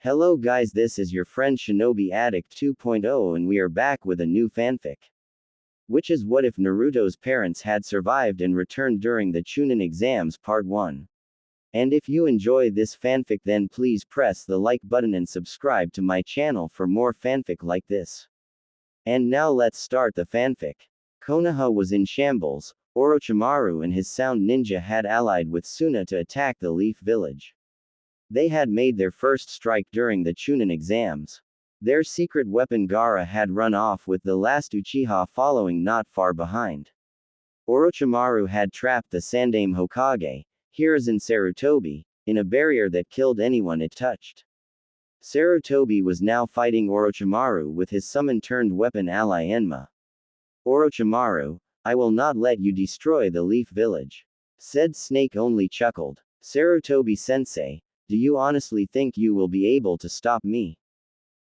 Hello guys, this is your friend Shinobi Addict 2.0 and we are back with a new fanfic. Which is what if Naruto's parents had survived and returned during the Chunin exams part 1. And if you enjoy this fanfic then please press the like button and subscribe to my channel for more fanfic like this. And now let's start the fanfic. Konoha was in shambles. Orochimaru and his sound ninja had allied with Suna to attack the Leaf Village. They had made their first strike during the Chunin exams. Their secret weapon Gaara had run off with the last Uchiha following not far behind. Orochimaru had trapped the Sandaime Hokage, Hiruzen Sarutobi, in a barrier that killed anyone it touched. Sarutobi was now fighting Orochimaru with his summon-turned-weapon ally Enma. Orochimaru, I will not let you destroy the Leaf Village. Said Snake only chuckled. Sarutobi-sensei, do you honestly think you will be able to stop me?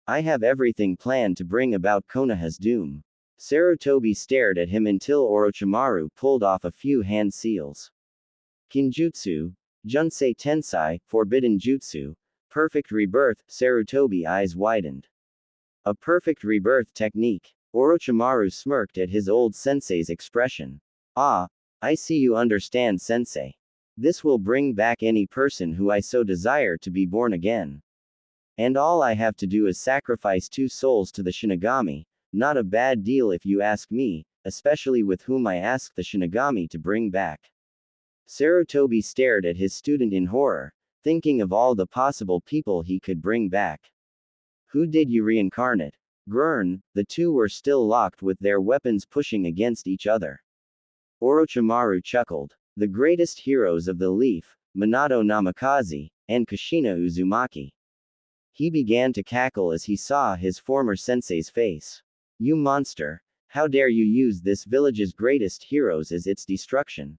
I have everything planned to bring about Konoha's doom. Sarutobi stared at him until Orochimaru pulled off a few hand seals. Kinjutsu, Junsei Tensai, Forbidden Jutsu, Perfect Rebirth, Sarutobi eyes widened. A perfect rebirth technique. Orochimaru smirked at his old sensei's expression. Ah, I see you understand sensei. This will bring back any person who I so desire to be born again. And all I have to do is sacrifice 2 souls to the Shinigami, not a bad deal if you ask me, especially with whom I asked the Shinigami to bring back. Sarutobi stared at his student in horror, thinking of all the possible people he could bring back. Who did you reincarnate? Grrn, the two were still locked with their weapons pushing against each other. Orochimaru chuckled. The greatest heroes of the Leaf, Minato Namikaze, and Kushina Uzumaki. He began to cackle as he saw his former sensei's face. You monster! How dare you use this village's greatest heroes as its destruction?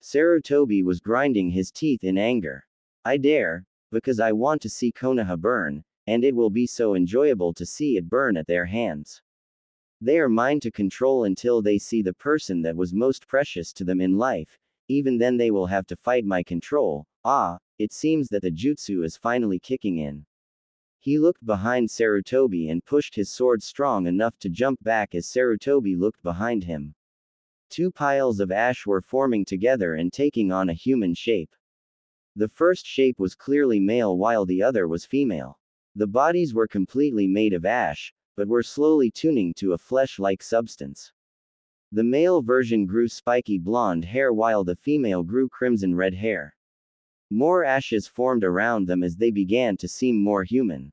Sarutobi was grinding his teeth in anger. I dare, because I want to see Konoha burn, and it will be so enjoyable to see it burn at their hands. They are mine to control until they see the person that was most precious to them in life. Even then they will have to fight my control. Ah, it seems that the jutsu is finally kicking in. He looked behind Sarutobi and pushed his sword strong enough to jump back as Sarutobi looked behind him. 2 piles of ash were forming together and taking on a human shape. The first shape was clearly male while the other was female. The bodies were completely made of ash, but were slowly tuning to a flesh-like substance. The male version grew spiky blonde hair while the female grew crimson red hair. More ashes formed around them as they began to seem more human.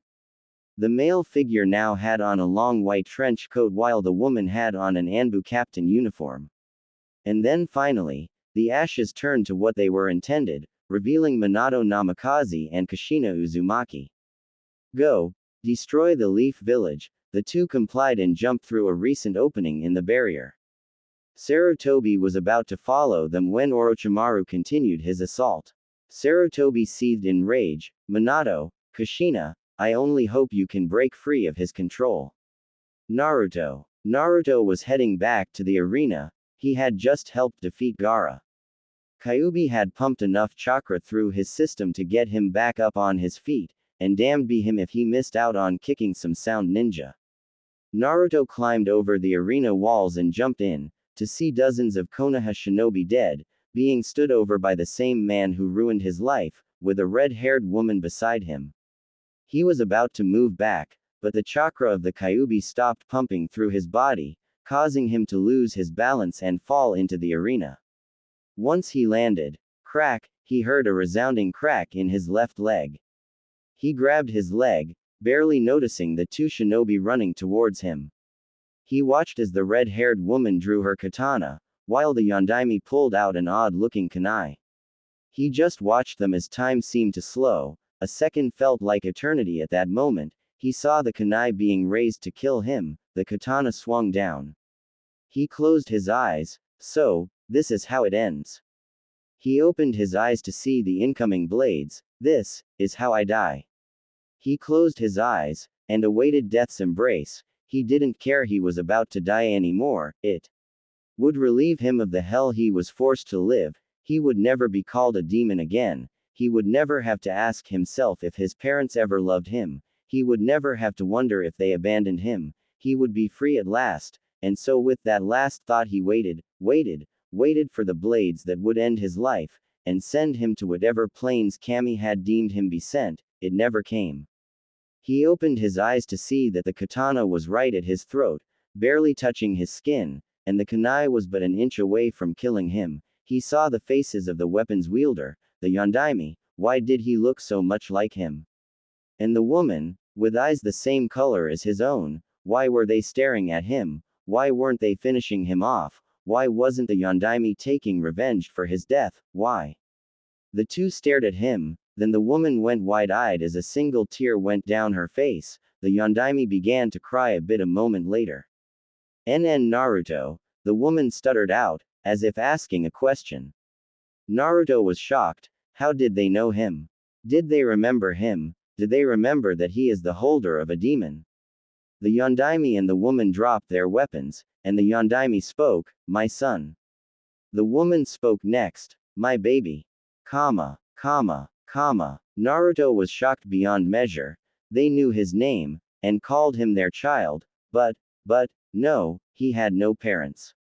The male figure now had on a long white trench coat while the woman had on an Anbu captain uniform. And then finally, the ashes turned to what they were intended, revealing Minato Namikaze and Kushina Uzumaki. Go, destroy the Leaf Village. The two complied and jumped through a recent opening in the barrier. Sarutobi was about to follow them when Orochimaru continued his assault. Sarutobi seethed in rage. Minato, Kushina, I only hope you can break free of his control. Naruto. Naruto was heading back to the arena. He had just helped defeat Gaara. Kyuubi had pumped enough chakra through his system to get him back up on his feet, and damned be him if he missed out on kicking some sound ninja. Naruto climbed over the arena walls and jumped in, to see dozens of Konoha shinobi dead, being stood over by the same man who ruined his life, with a red-haired woman beside him. He was about to move back, but the chakra of the Kyuubi stopped pumping through his body, causing him to lose his balance and fall into the arena. Once he landed, crack, he heard a resounding crack in his left leg. He grabbed his leg, barely noticing the 2 shinobi running towards him. He watched as the red-haired woman drew her katana, while the Yondaime pulled out an odd-looking kunai. He just watched them as time seemed to slow. A second felt like eternity at that moment. He saw the kunai being raised to kill him. The katana swung down. He closed his eyes. So, this is how it ends. He opened his eyes to see the incoming blades. This is how I die. He closed his eyes, and awaited death's embrace. He didn't care he was about to die anymore, it would relieve him of the hell he was forced to live. He would never be called a demon again. he would never have to ask himself if his parents ever loved him, he would never have to wonder if they abandoned him, he would be free at last, and so with that last thought he waited for the blades that would end his life, and send him to whatever planes Kami had deemed him be sent. It never came. He opened his eyes to see that the katana was right at his throat, barely touching his skin, and the kunai was but an inch away from killing him. He saw the faces of the weapon's wielder, the Yondaime. Why did he look so much like him? And the woman, with eyes the same color as his own, why were they staring at him? Why weren't they finishing him off? Why wasn't the Yondaime taking revenge for his death? Why? The two stared at him, then the woman went wide-eyed as a single tear went down her face. The Yondaime began to cry a bit a moment later. Naruto, the woman stuttered out, as if asking a question. Naruto was shocked. How did they know him? Did they remember him? Did they remember that he is the holder of a demon? The Yondaime and the woman dropped their weapons, and the Yondaime spoke, "My son." The woman spoke next, "My baby." Naruto was shocked beyond measure. They knew his name, and called him their child, but, no, he had no parents.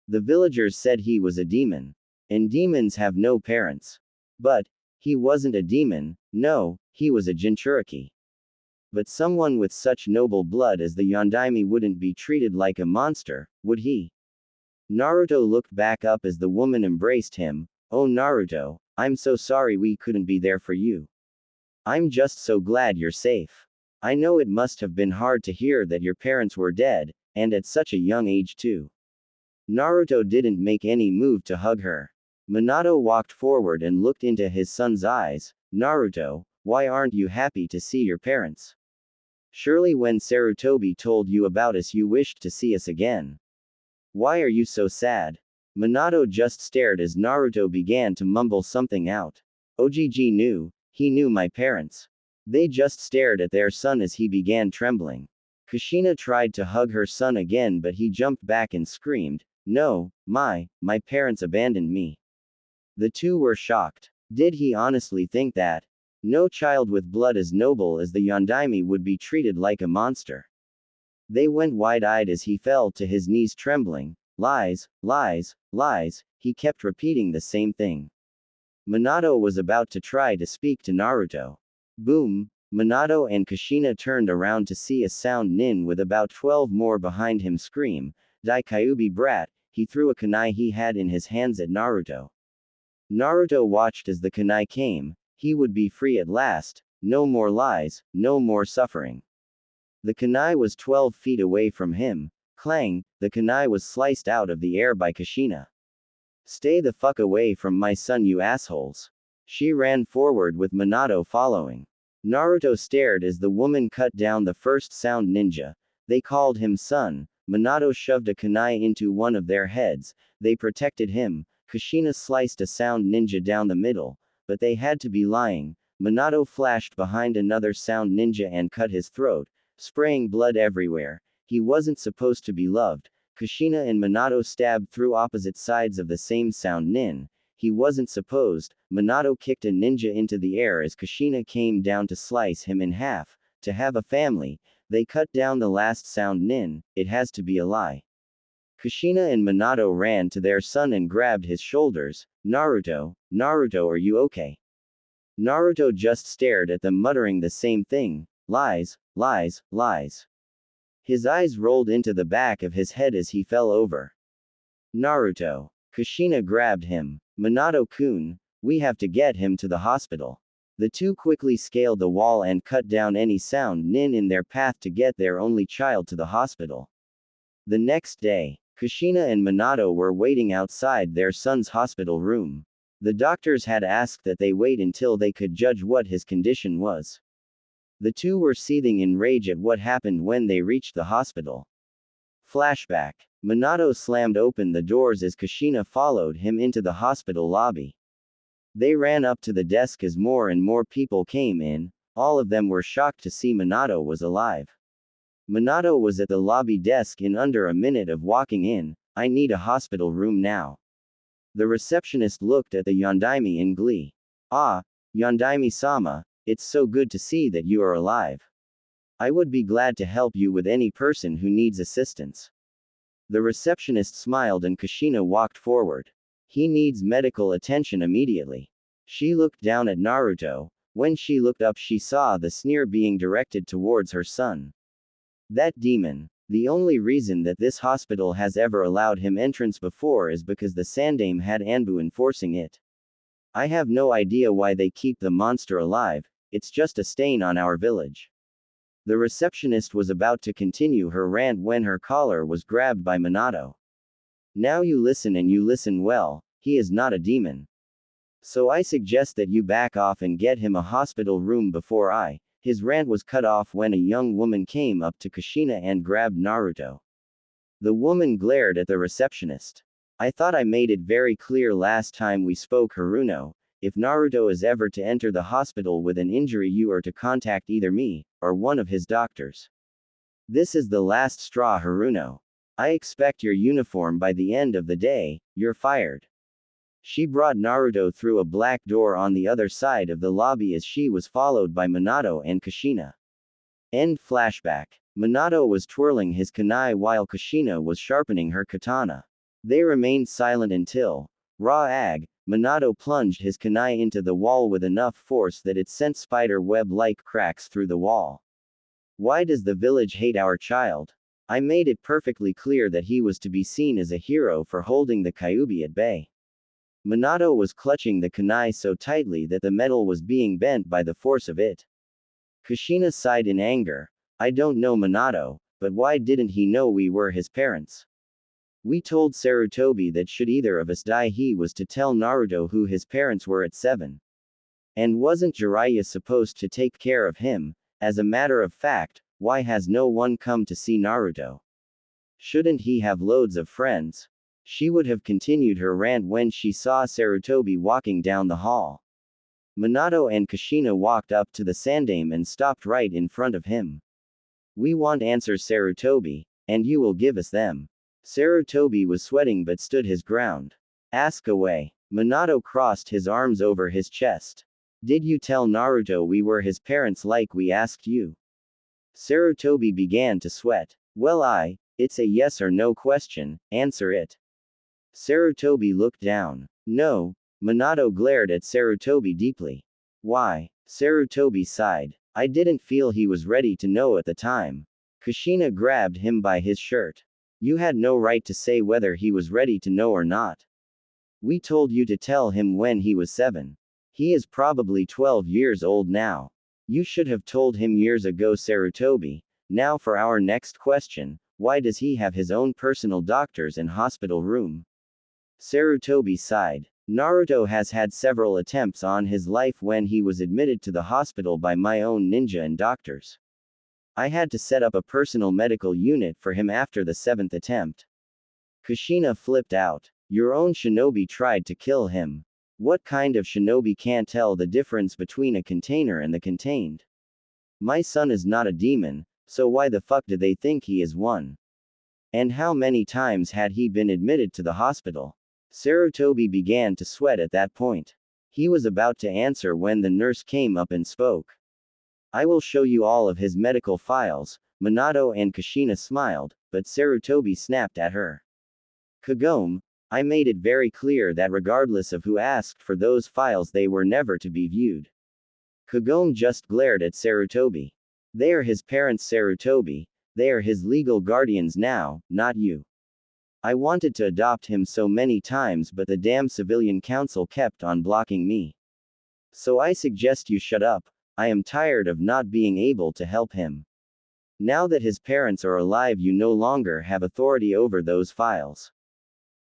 The villagers said he was a demon. And demons have no parents. But, he wasn't a demon, no, he was a Jinchuriki. But someone with such noble blood as the Yondaime wouldn't be treated like a monster, would he? Naruto looked back up as the woman embraced him. "Oh Naruto, I'm so sorry we couldn't be there for you. I'm just so glad you're safe. I know it must have been hard to hear that your parents were dead, and at such a young age too." Naruto didn't make any move to hug her. Minato walked forward and looked into his son's eyes. "Naruto, why aren't you happy to see your parents? Surely when Sarutobi told you about us you wished to see us again. Why are you so sad?" Minato just stared as Naruto began to mumble something out. Ogg knew, he knew my parents. They just stared at their son as he began trembling. Kushina tried to hug her son again but he jumped back and screamed, "No, my parents abandoned me." The two were shocked. Did he honestly think that? No child with blood as noble as the Yondaime would be treated like a monster. They went wide-eyed as he fell to his knees trembling. "Lies, lies, lies," he kept repeating the same thing. Minato was about to try to speak to Naruto. Boom! Minato and Kushina turned around to see a sound nin with about 12 more behind him scream, "Dai Kyuubi brat!" He threw a kunai he had in his hands at Naruto. Naruto watched as the kunai came. He would be free at last. No more lies, no more suffering. The kunai was 12 feet away from him. Clang! The kunai was sliced out of the air by Kushina. "Stay the fuck away from my son, you assholes." She ran forward with Minato following. Naruto stared as the woman cut down the first sound ninja. They called him son. Minato shoved a kunai into one of their heads. They protected him. Kushina sliced a sound ninja down the middle. But they had to be lying. Minato flashed behind another sound ninja and cut his throat, spraying blood everywhere. He wasn't supposed to be loved. Kushina and Minato stabbed through opposite sides of the same sound nin. He wasn't supposed. Minato kicked a ninja into the air as Kushina came down to slice him in half. To have a family, they cut down the last sound nin. It has to be a lie. Kushina and Minato ran to their son and grabbed his shoulders. Naruto, are you okay?" Naruto just stared at them muttering the same thing. "Lies, lies, lies." His eyes rolled into the back of his head as he fell over. "Naruto." Kushina grabbed him. "Minato-kun, we have to get him to the hospital." The two quickly scaled the wall and cut down any sound nin in their path to get their only child to the hospital. The next day, Kushina and Minato were waiting outside their son's hospital room. The doctors had asked that they wait until they could judge what his condition was. The two were seething in rage at what happened when they reached the hospital. Flashback. Minato slammed open the doors as Kushina followed him into the hospital lobby. They ran up to the desk as more and more people came in. All of them were shocked to see Minato was alive. Minato was at the lobby desk in under a minute of walking in. "I need a hospital room now." The receptionist looked at the Yondaime in glee. "Ah, Yondaime-sama, it's so good to see that you are alive. I would be glad to help you with any person who needs assistance. The receptionist smiled and Kushina walked forward. He needs medical attention immediately. She looked down at Naruto. When she looked up, she saw the sneer being directed towards her son. That demon. The only reason that this hospital has ever allowed him entrance before is because the Sandaime had Anbu enforcing it. I have no idea why they keep the monster alive, it's just a stain on our village. The receptionist was about to continue her rant when her collar was grabbed by Minato. Now you listen and you listen well, he is not a demon. So I suggest that you back off and get him a hospital room before I. His rant was cut off when a young woman came up to Kushina and grabbed Naruto. The woman glared at the receptionist. I thought I made it very clear last time we spoke, Haruno. If Naruto is ever to enter the hospital with an injury, you are to contact either me, or one of his doctors. This is the last straw, Haruno. I expect your uniform by the end of the day, you're fired. She brought Naruto through a black door on the other side of the lobby as she was followed by Minato and Kushina. End flashback. Minato was twirling his kunai while Kushina was sharpening her katana. They remained silent until, Minato plunged his kunai into the wall with enough force that it sent spider web-like cracks through the wall. Why does the village hate our child? I made it perfectly clear that he was to be seen as a hero for holding the Kyuubi at bay. Minato was clutching the kunai so tightly that the metal was being bent by the force of it. Kushina sighed in anger. I don't know Minato, but why didn't he know we were his parents? We told Sarutobi that should either of us die, he was to tell Naruto who his parents were at 7. And wasn't Jiraiya supposed to take care of him? As a matter of fact, why has no one come to see Naruto? Shouldn't he have loads of friends? She would have continued her rant when she saw Sarutobi walking down the hall. Minato and Kushina walked up to the Sandaime and stopped right in front of him. We want answers, Sarutobi, and you will give us them. Sarutobi was sweating but stood his ground. Ask away. Minato crossed his arms over his chest. Did you tell Naruto we were his parents like we asked you? Sarutobi began to sweat. Well, it's a yes or no question, answer it. Sarutobi looked down. No. Minato glared at Sarutobi deeply. Why? Sarutobi sighed. I didn't feel he was ready to know at the time. Kushina grabbed him by his shirt. You had no right to say whether he was ready to know or not. We told you to tell him when he was 7. He is probably 12 years old now. You should have told him years ago, Sarutobi. Now for our next question, why does he have his own personal doctors and hospital room? Sarutobi sighed. Naruto has had several attempts on his life when he was admitted to the hospital by my own ninja and doctors. I had to set up a personal medical unit for him after the 7th attempt. Kushina flipped out. Your own shinobi tried to kill him. What kind of shinobi can't tell the difference between a container and the contained? My son is not a demon, so why the fuck do they think he is one? And how many times had he been admitted to the hospital? Sarutobi began to sweat at that point. He was about to answer when the nurse came up and spoke. I will show you all of his medical files. Minato and Kushina smiled, but Sarutobi snapped at her. Kagome, I made it very clear that regardless of who asked for those files, they were never to be viewed. Kagome just glared at Sarutobi. They are his parents, Sarutobi. They are his legal guardians now, not you. I wanted to adopt him so many times, but the damn civilian council kept on blocking me. So I suggest you shut up. I am tired of not being able to help him. Now that his parents are alive, you no longer have authority over those files.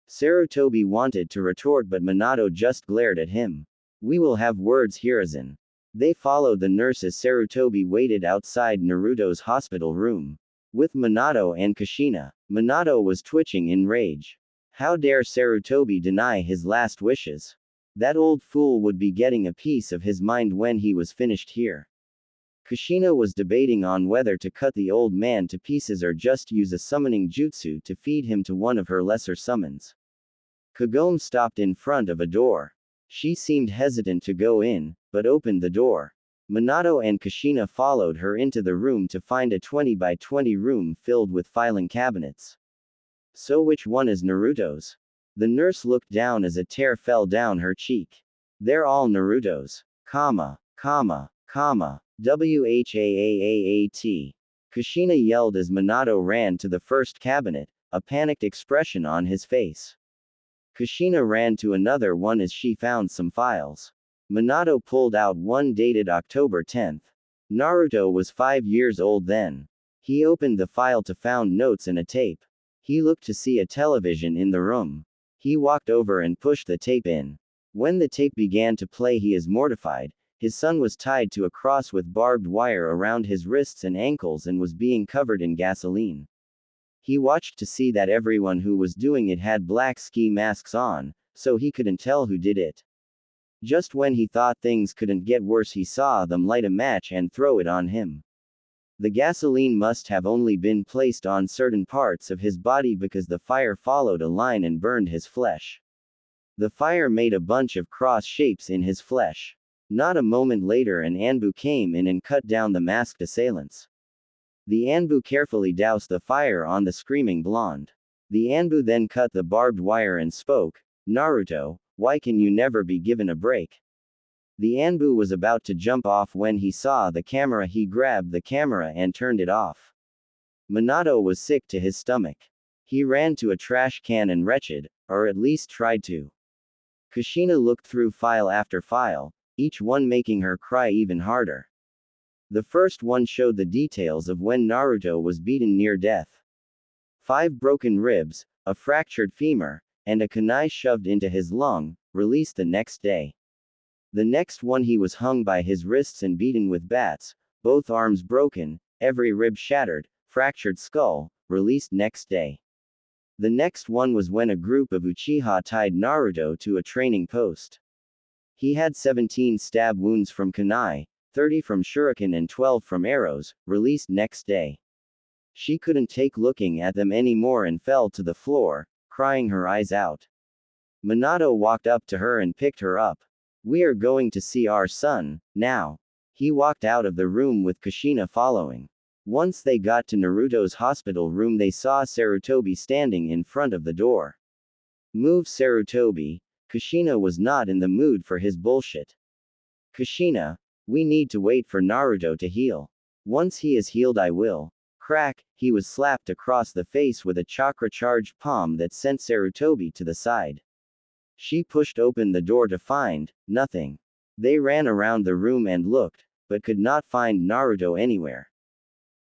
Sarutobi wanted to retort, but Minato just glared at him. We will have words, Hiruzen. They followed the nurse as Sarutobi waited outside Naruto's hospital room. With Minato and Kushina, Minato was twitching in rage. How dare Sarutobi deny his last wishes? That old fool would be getting a piece of his mind when he was finished here. Kushina was debating on whether to cut the old man to pieces or just use a summoning jutsu to feed him to one of her lesser summons. Kagome stopped in front of a door. She seemed hesitant to go in, but opened the door. Minato and Kushina followed her into the room to find a 20 by 20 room filled with filing cabinets. So which one is Naruto's? The nurse looked down as a tear fell down her cheek. They're all Naruto's. WHAAAAT. Kushina yelled as Minato ran to the first cabinet, a panicked expression on his face. Kushina ran to another one as she found some files. Minato pulled out one dated October 10th. Naruto was 5 years old then. He opened the file to found notes and a tape. He looked to see a television in the room. He walked over and pushed the tape in. When the tape began to play, he is mortified. His son was tied to a cross with barbed wire around his wrists and ankles and was being covered in gasoline. He watched to see that everyone who was doing it had black ski masks on, so he couldn't tell who did it. Just when he thought things couldn't get worse, he saw them light a match and throw it on him. The gasoline must have only been placed on certain parts of his body because the fire followed a line and burned his flesh. The fire made a bunch of cross shapes in his flesh. Not a moment later, an Anbu came in and cut down the masked assailants. The Anbu carefully doused the fire on the screaming blonde. The Anbu then cut the barbed wire and spoke, "Naruto, why can you never be given a break?" The Anbu was about to jump off when he saw the camera. He grabbed the camera and turned it off. Minato was sick to his stomach. He ran to a trash can and wretched, or at least tried to. Kushina looked through file after file, each one making her cry even harder. The first one showed the details of when Naruto was beaten near death. 5 broken ribs, a fractured femur, and a kunai shoved into his lung, released the next day. The next one, he was hung by his wrists and beaten with bats, both arms broken, every rib shattered, fractured skull, released next day. The next one was when a group of Uchiha tied Naruto to a training post. He had 17 stab wounds from kunai, 30 from shuriken and 12 from arrows, released next day. She couldn't take looking at them anymore and fell to the floor, crying her eyes out. Minato walked up to her and picked her up. "We are going to see our son, now." He walked out of the room with Kushina following. Once they got to Naruto's hospital room, they saw Sarutobi standing in front of the door. "Move, Sarutobi." Kushina was not in the mood for his bullshit. "Kushina, we need to wait for Naruto to heal. Once he is healed, I will." Crack, he was slapped across the face with a chakra-charged palm that sent Sarutobi to the side. She pushed open the door to find nothing. They ran around the room and looked, but could not find Naruto anywhere.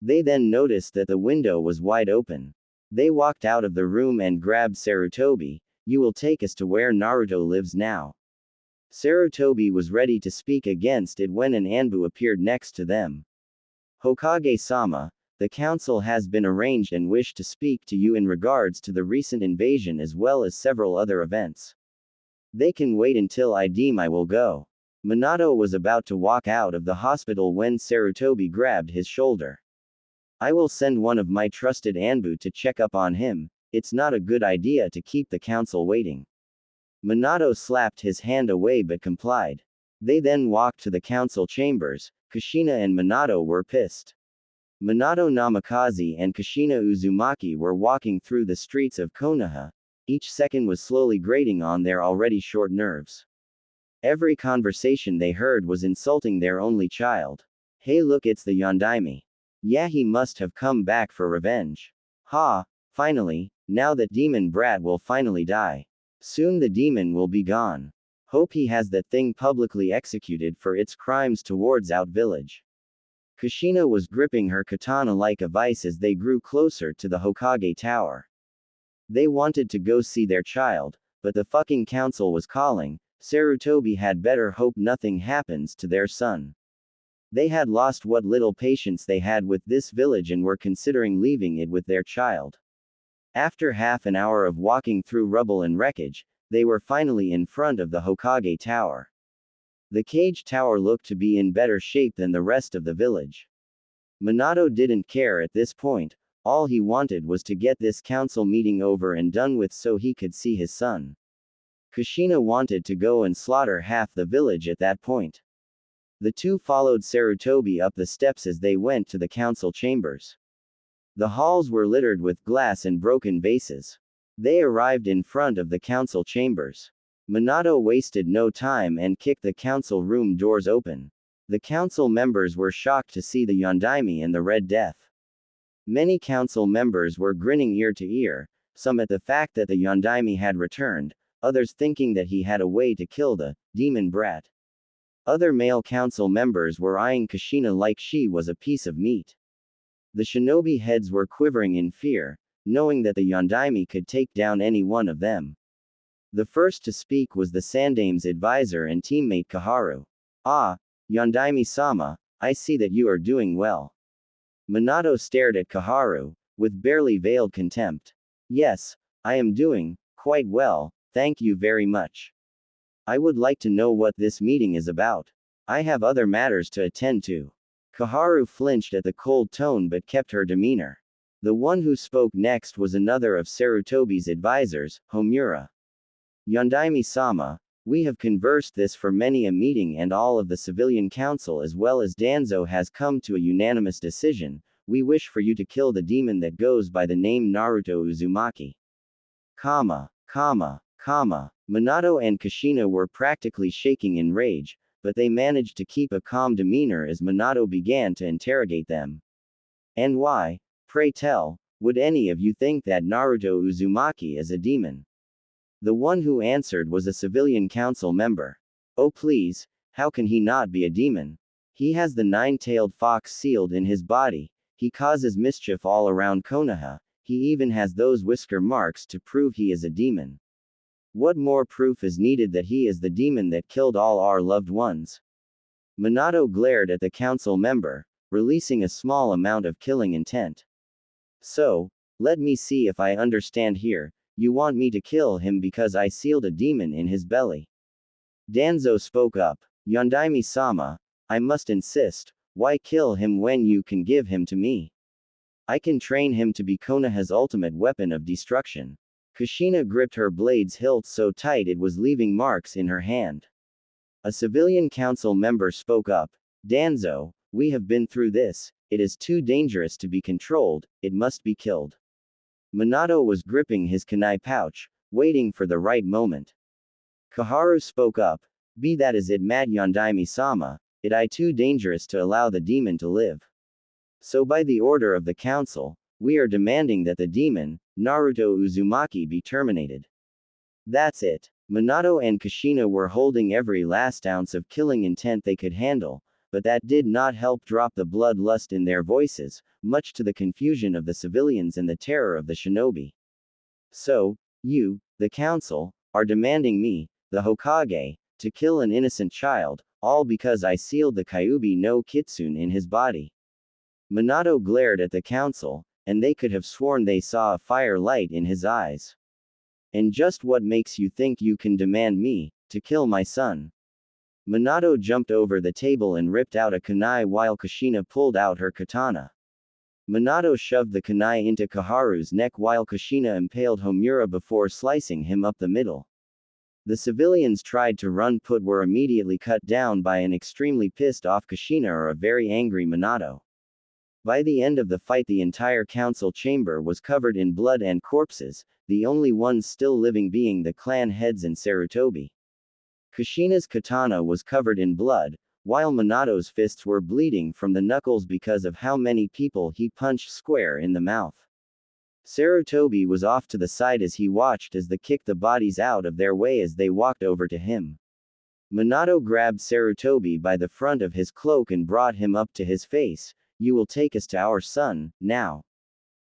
They then noticed that the window was wide open. They walked out of the room and grabbed Sarutobi. "You will take us to where Naruto lives now." Sarutobi was ready to speak against it when an Anbu appeared next to them. "Hokage-sama, the council has been arranged and wish to speak to you in regards to the recent invasion as well as several other events. They can wait until I deem I will go." Minato was about to walk out of the hospital when Sarutobi grabbed his shoulder. "I will send one of my trusted Anbu to check up on him. It's not a good idea to keep the council waiting." Minato slapped his hand away but complied. They then walked to the council chambers. Kushina and Minato were pissed. Minato Namikaze and Kushina Uzumaki were walking through the streets of Konoha. Each second was slowly grating on their already short nerves. Every conversation they heard was insulting their only child. "Hey, look, it's the Yondaime. Yeah, he must have come back for revenge. Ha, finally, now that demon brat will finally die. Soon the demon will be gone. Hope he has that thing publicly executed for its crimes towards Out Village." Kushina was gripping her katana like a vice as they grew closer to the Hokage Tower. They wanted to go see their child, but the fucking council was calling. Sarutobi had better hope nothing happens to their son. They had lost what little patience they had with this village and were considering leaving it with their child. After half an hour of walking through rubble and wreckage, they were finally in front of the Hokage Tower. The cage tower looked to be in better shape than the rest of the village. Minato didn't care at this point. All he wanted was to get this council meeting over and done with so he could see his son. Kushina wanted to go and slaughter half the village at that point. The two followed Sarutobi up the steps as they went to the council chambers. The halls were littered with glass and broken vases. They arrived in front of the council chambers. Minato wasted no time and kicked the council room doors open. The council members were shocked to see the Yondaime and the Red Death. Many council members were grinning ear to ear, some at the fact that the Yondaime had returned, others thinking that he had a way to kill the demon brat. Other male council members were eyeing Kushina like she was a piece of meat. The shinobi heads were quivering in fear, knowing that the Yondaime could take down any one of them. The first to speak was the Sandame's advisor and teammate Kaharu. "Ah, Yondaime-sama, I see that you are doing well." Minato stared at Kaharu, with barely veiled contempt. "Yes, I am doing quite well, thank you very much. I would like to know what this meeting is about. I have other matters to attend to." Kaharu flinched at the cold tone but kept her demeanor. The one who spoke next was another of Sarutobi's advisors, Homura. "Yondaime-sama, we have conversed this for many a meeting and all of the civilian council as well as Danzo has come to a unanimous decision. We wish for you to kill the demon that goes by the name Naruto Uzumaki." Minato and Kushina were practically shaking in rage, but they managed to keep a calm demeanor as Minato began to interrogate them. "And why, pray tell, would any of you think that Naruto Uzumaki is a demon?" The one who answered was a civilian council member. "Oh please, how can he not be a demon? He has the nine-tailed fox sealed in his body, he causes mischief all around Konoha, he even has those whisker marks to prove he is a demon. What more proof is needed that he is the demon that killed all our loved ones?" Minato glared at the council member, releasing a small amount of killing intent. "So, let me see if I understand here, you want me to kill him because I sealed a demon in his belly?" Danzo spoke up. "Yondaime-sama, I must insist, why kill him when you can give him to me? I can train him to be Konoha's ultimate weapon of destruction." Kushina gripped her blade's hilt so tight it was leaving marks in her hand. A civilian council member spoke up. "Danzo, we have been through this, it is too dangerous to be controlled, it must be killed." Minato was gripping his kunai pouch, waiting for the right moment. Kaharu spoke up. "Be that as it may, Yondaime-sama, it is too dangerous to allow the demon to live. So by the order of the council, we are demanding that the demon, Naruto Uzumaki, be terminated." That's it. Minato and Kushina were holding every last ounce of killing intent they could handle, but that did not help drop the bloodlust in their voices, much to the confusion of the civilians and the terror of the shinobi. "So, you, the council, are demanding me, the Hokage, to kill an innocent child, all because I sealed the Kyuubi no Kitsune in his body?" Minato glared at the council, and they could have sworn they saw a fire light in his eyes. "And just what makes you think you can demand me to kill my son?" Minato jumped over the table and ripped out a kunai while Kushina pulled out her katana. Minato shoved the kunai into Kaharu's neck while Kushina impaled Homura before slicing him up the middle. The civilians tried to run but were immediately cut down by an extremely pissed off Kushina or a very angry Minato. By the end of the fight the entire council chamber was covered in blood and corpses, the only ones still living being the clan heads and Sarutobi. Kushina's katana was covered in blood, while Minato's fists were bleeding from the knuckles because of how many people he punched square in the mouth. Sarutobi was off to the side as he watched as they kicked the bodies out of their way as they walked over to him. Minato grabbed Sarutobi by the front of his cloak and brought him up to his face. "You will take us to our son, now."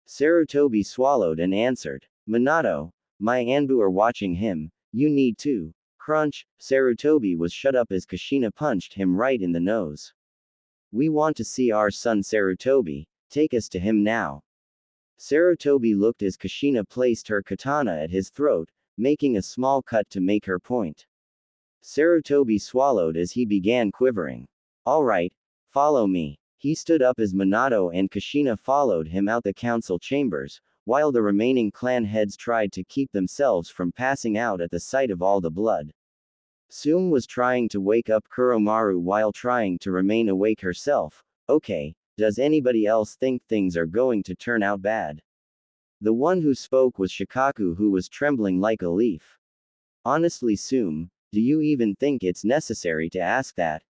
Sarutobi swallowed and answered. "Minato, my Anbu are watching him, you need to." Crunch, Sarutobi was shut up as Kushina punched him right in the nose. "We want to see our son Sarutobi, take us to him now." Sarutobi looked as Kushina placed her katana at his throat, making a small cut to make her point. Sarutobi swallowed as he began quivering. "All right, follow me." He stood up as Minato and Kushina followed him out the council chambers, while the remaining clan heads tried to keep themselves from passing out at the sight of all the blood. Sume was trying to wake up Kuromaru while trying to remain awake herself. Okay, does anybody else think things are going to turn out bad? The one who spoke was Shikaku, who was trembling like a leaf. Honestly, Sume, do you even think it's necessary to ask that?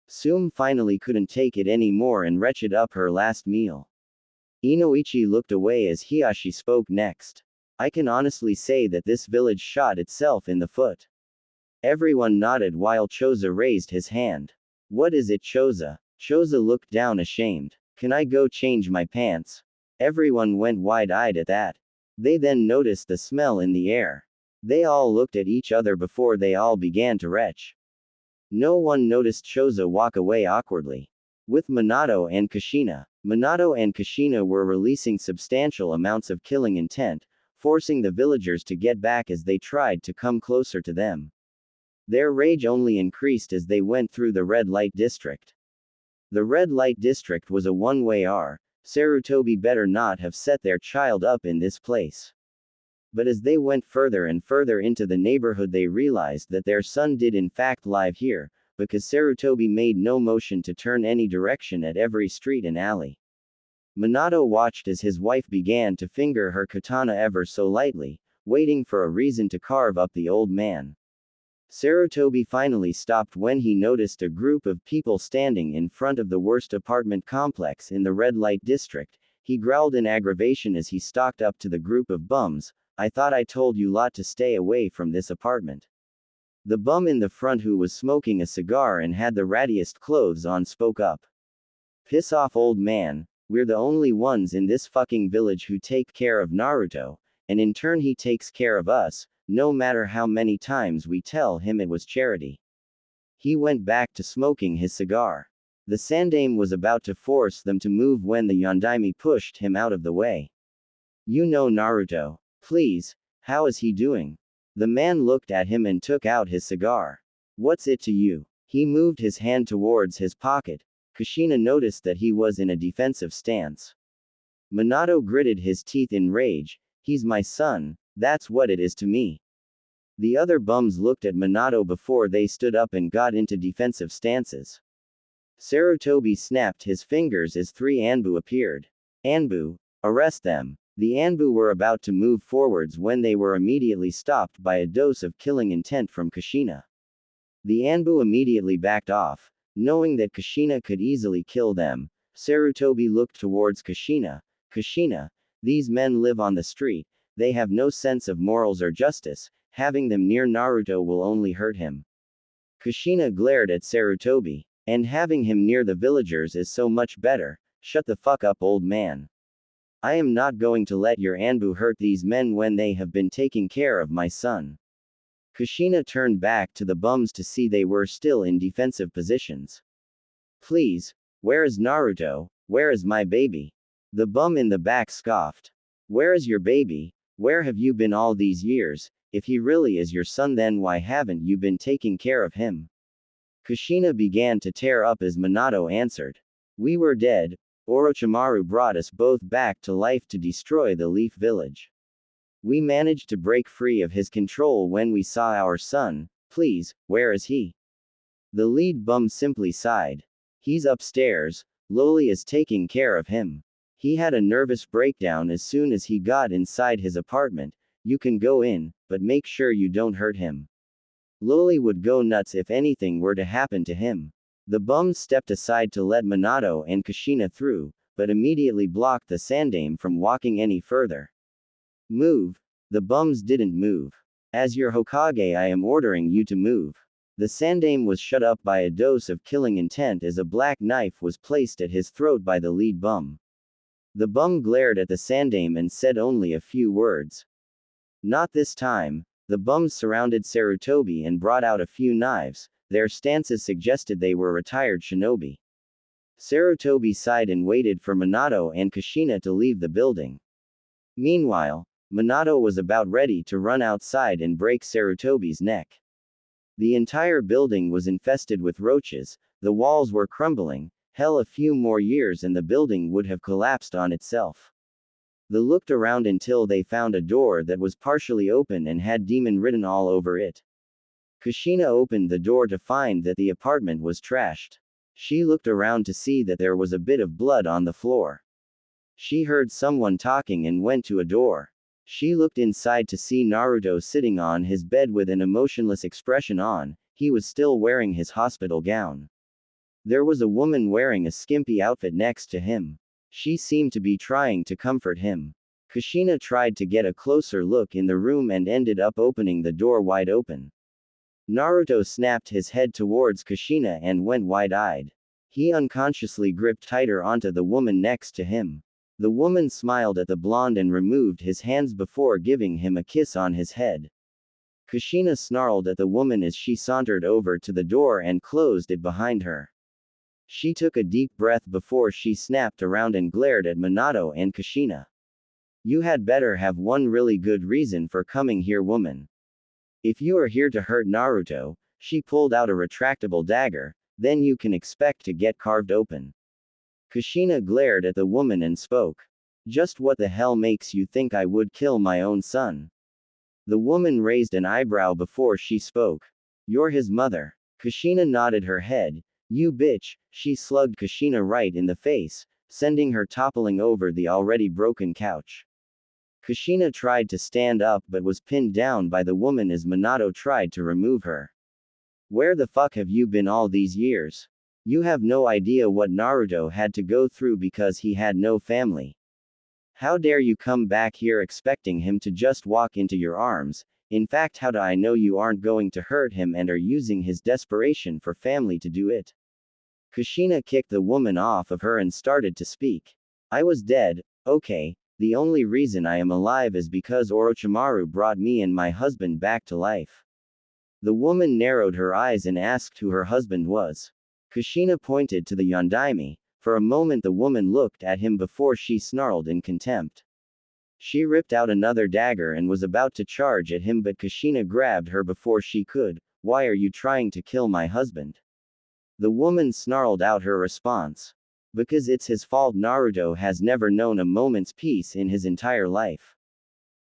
Sume finally couldn't take it anymore and retched up her last meal. Inoichi looked away as Hiyashi spoke next. I can honestly say that this village shot itself in the foot. Everyone nodded while Choza raised his hand. What is it, Choza? Choza looked down ashamed. Can I go change my pants? Everyone went wide-eyed at that. They then noticed the smell in the air. They all looked at each other before they all began to retch. No one noticed Choza walk away awkwardly. With Minato and Kushina were releasing substantial amounts of killing intent, forcing the villagers to get back as they tried to come closer to them. Their rage only increased as they went through the red light district. The red light district was a one-way R. Sarutobi better not have set their child up in this place. But as they went further and further into the neighborhood, they realized that their son did in fact live here, because Sarutobi made no motion to turn any direction at every street and alley. Minato watched as his wife began to finger her katana ever so lightly, waiting for a reason to carve up the old man. Sarutobi finally stopped when he noticed a group of people standing in front of the worst apartment complex in the red light district. He growled in aggravation as he stalked up to the group of bums. I thought I told you lot to stay away from this apartment. The bum in the front, who was smoking a cigar and had the rattiest clothes on, spoke up. Piss off, old man. We're the only ones in this fucking village who take care of Naruto, and in turn he takes care of us, no matter how many times we tell him it was charity. He went back to smoking his cigar. The Sandaime was about to force them to move when the Yondaime pushed him out of the way. You know Naruto. Please, how is he doing? The man looked at him and took out his cigar. What's it to you? He moved his hand towards his pocket. Kushina noticed that he was in a defensive stance. Minato gritted his teeth in rage. He's my son, that's what it is to me. The other bums looked at Minato before they stood up and got into defensive stances. Sarutobi snapped his fingers as 3 Anbu appeared. Anbu, arrest them. The Anbu were about to move forwards when they were immediately stopped by a dose of killing intent from Kushina. The Anbu immediately backed off, knowing that Kushina could easily kill them. Sarutobi looked towards Kushina. Kushina, these men live on the street, they have no sense of morals or justice, having them near Naruto will only hurt him. Kushina glared at Sarutobi. And having him near the villagers is so much better. Shut the fuck up, old man. I am not going to let your Anbu hurt these men when they have been taking care of my son. Kushina turned back to the bums to see they were still in defensive positions. Please, where is Naruto? Where is my baby? The bum in the back scoffed. Where is your baby? Where have you been all these years? If he really is your son, then why haven't you been taking care of him? Kushina began to tear up as Minato answered. We were dead. Orochimaru brought us both back to life to destroy the Leaf Village. We managed to break free of his control when we saw our son. Please, where is he? The lead bum simply sighed. He's upstairs. Loli is taking care of him. He had a nervous breakdown as soon as he got inside his apartment. You can go in, but make sure you don't hurt him. Loli would go nuts if anything were to happen to him. The bums stepped aside to let Minato and Kushina through, but immediately blocked the Sandaime from walking any further. Move. The bums didn't move. As your Hokage, I am ordering you to move. The Sandaime was shut up by a dose of killing intent as a black knife was placed at his throat by the lead bum. The bum glared at the Sandaime and said only a few words. Not this time. The bums surrounded Sarutobi and brought out a few knives. Their stances suggested they were retired shinobi. Sarutobi sighed and waited for Minato and Kushina to leave the building. Meanwhile, Minato was about ready to run outside and break Sarutobi's neck. The entire building was infested with roaches, the walls were crumbling. Hell, a few more years and the building would have collapsed on itself. They looked around until they found a door that was partially open and had demon written all over it. Kushina opened the door to find that the apartment was trashed. She looked around to see that there was a bit of blood on the floor. She heard someone talking and went to a door. She looked inside to see Naruto sitting on his bed with an emotionless expression on. He was still wearing his hospital gown. There was a woman wearing a skimpy outfit next to him. She seemed to be trying to comfort him. Kushina tried to get a closer look in the room and ended up opening the door wide open. Naruto snapped his head towards Kushina and went wide-eyed. He unconsciously gripped tighter onto the woman next to him. The woman smiled at the blonde and removed his hands before giving him a kiss on his head. Kushina snarled at the woman as she sauntered over to the door and closed it behind her. She took a deep breath before she snapped around and glared at Minato and Kushina. You had better have one really good reason for coming here, woman. If you are here to hurt Naruto, she pulled out a retractable dagger, then you can expect to get carved open. Kushina glared at the woman and spoke. Just what the hell makes you think I would kill my own son? The woman raised an eyebrow before she spoke. You're his mother. Kushina nodded her head. You bitch, she slugged Kushina right in the face, sending her toppling over the already broken couch. Kushina tried to stand up but was pinned down by the woman as Minato tried to remove her. Where the fuck have you been all these years? You have no idea what Naruto had to go through because he had no family. How dare you come back here expecting him to just walk into your arms? In fact, how do I know you aren't going to hurt him and are using his desperation for family to do it? Kushina kicked the woman off of her and started to speak. I was dead, okay. The only reason I am alive is because Orochimaru brought me and my husband back to life. The woman narrowed her eyes and asked who her husband was. Kushina pointed to the Yondaime. For a moment the woman looked at him before she snarled in contempt. She ripped out another dagger and was about to charge at him, but Kushina grabbed her before she could. Why are you trying to kill my husband? The woman snarled out her response. Because it's his fault. Naruto has never known a moment's peace in his entire life.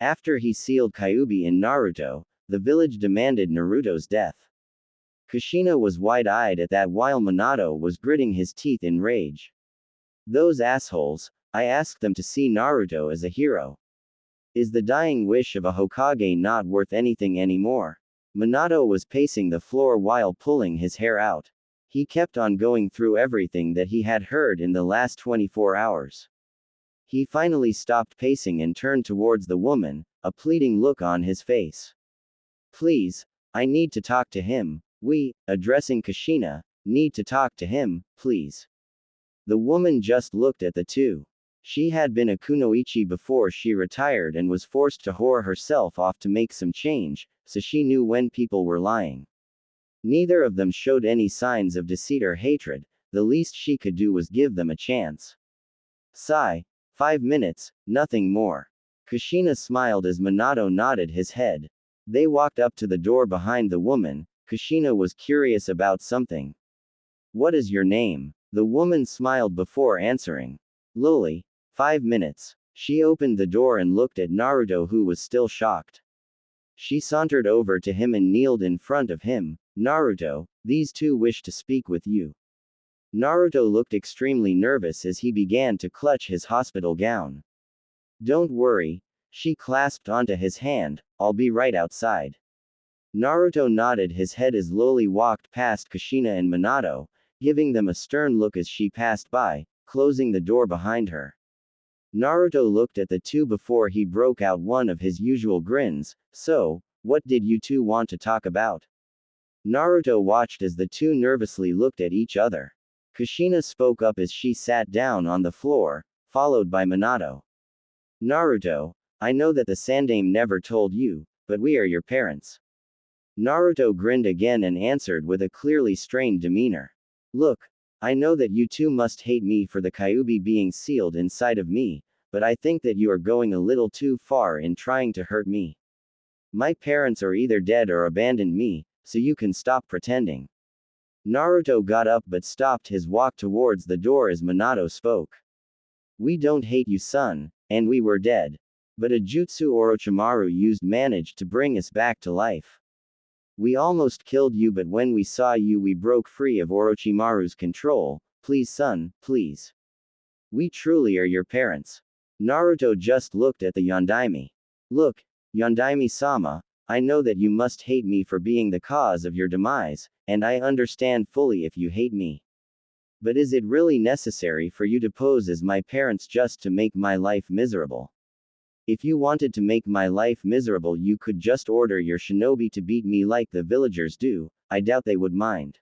After he sealed Kyuubi in Naruto, the village demanded Naruto's death. Kushina was wide-eyed at that while Minato was gritting his teeth in rage. Those assholes, I asked them to see Naruto as a hero. Is the dying wish of a Hokage not worth anything anymore? Minato was pacing the floor while pulling his hair out. He kept on going through everything that he had heard in the last 24 hours. He finally stopped pacing and turned towards the woman, a pleading look on his face. Please, I need to talk to him. We, addressing Kushina, need to talk to him, please. The woman just looked at the two. She had been a kunoichi before she retired and was forced to whore herself off to make some change, so she knew when people were lying. Neither of them showed any signs of deceit or hatred. The least she could do was give them a chance. Sigh. 5 minutes, nothing more. Kushina smiled as Minato nodded his head. They walked up to the door behind the woman. Kushina was curious about something. What is your name? The woman smiled before answering. Lily. 5 minutes. She opened the door and looked at Naruto, who was still shocked. She sauntered over to him and kneeled in front of him. Naruto, these two wish to speak with you. Naruto looked extremely nervous as he began to clutch his hospital gown. Don't worry. She clasped onto his hand. I'll be right outside. Naruto nodded his head as Loli walked past Kushina and Minato, giving them a stern look as she passed by, closing the door behind her. Naruto looked at the two before he broke out one of his usual grins. So, what did you two want to talk about? Naruto watched as the two nervously looked at each other. Kushina spoke up as she sat down on the floor, followed by Minato. Naruto, I know that the Sandaime never told you, but we are your parents. Naruto grinned again and answered with a clearly strained demeanor. Look, I know that you two must hate me for the Kyuubi being sealed inside of me, but I think that you are going a little too far in trying to hurt me. My parents are either dead or abandoned me, so you can stop pretending. Naruto got up but stopped his walk towards the door as Minato spoke. We don't hate you, son. and we were dead. But a jutsu Orochimaru used managed to bring us back to life. We almost killed you, but when we saw you we broke free of Orochimaru's control. Please son, please. We truly are your parents. Naruto just looked at the Yondaime. Look, Yondaime-sama, I know that you must hate me for being the cause of your demise, and I understand fully if you hate me. But is it really necessary for you to pose as my parents just to make my life miserable? If you wanted to make my life miserable, you could just order your shinobi to beat me like the villagers do. I doubt they would mind.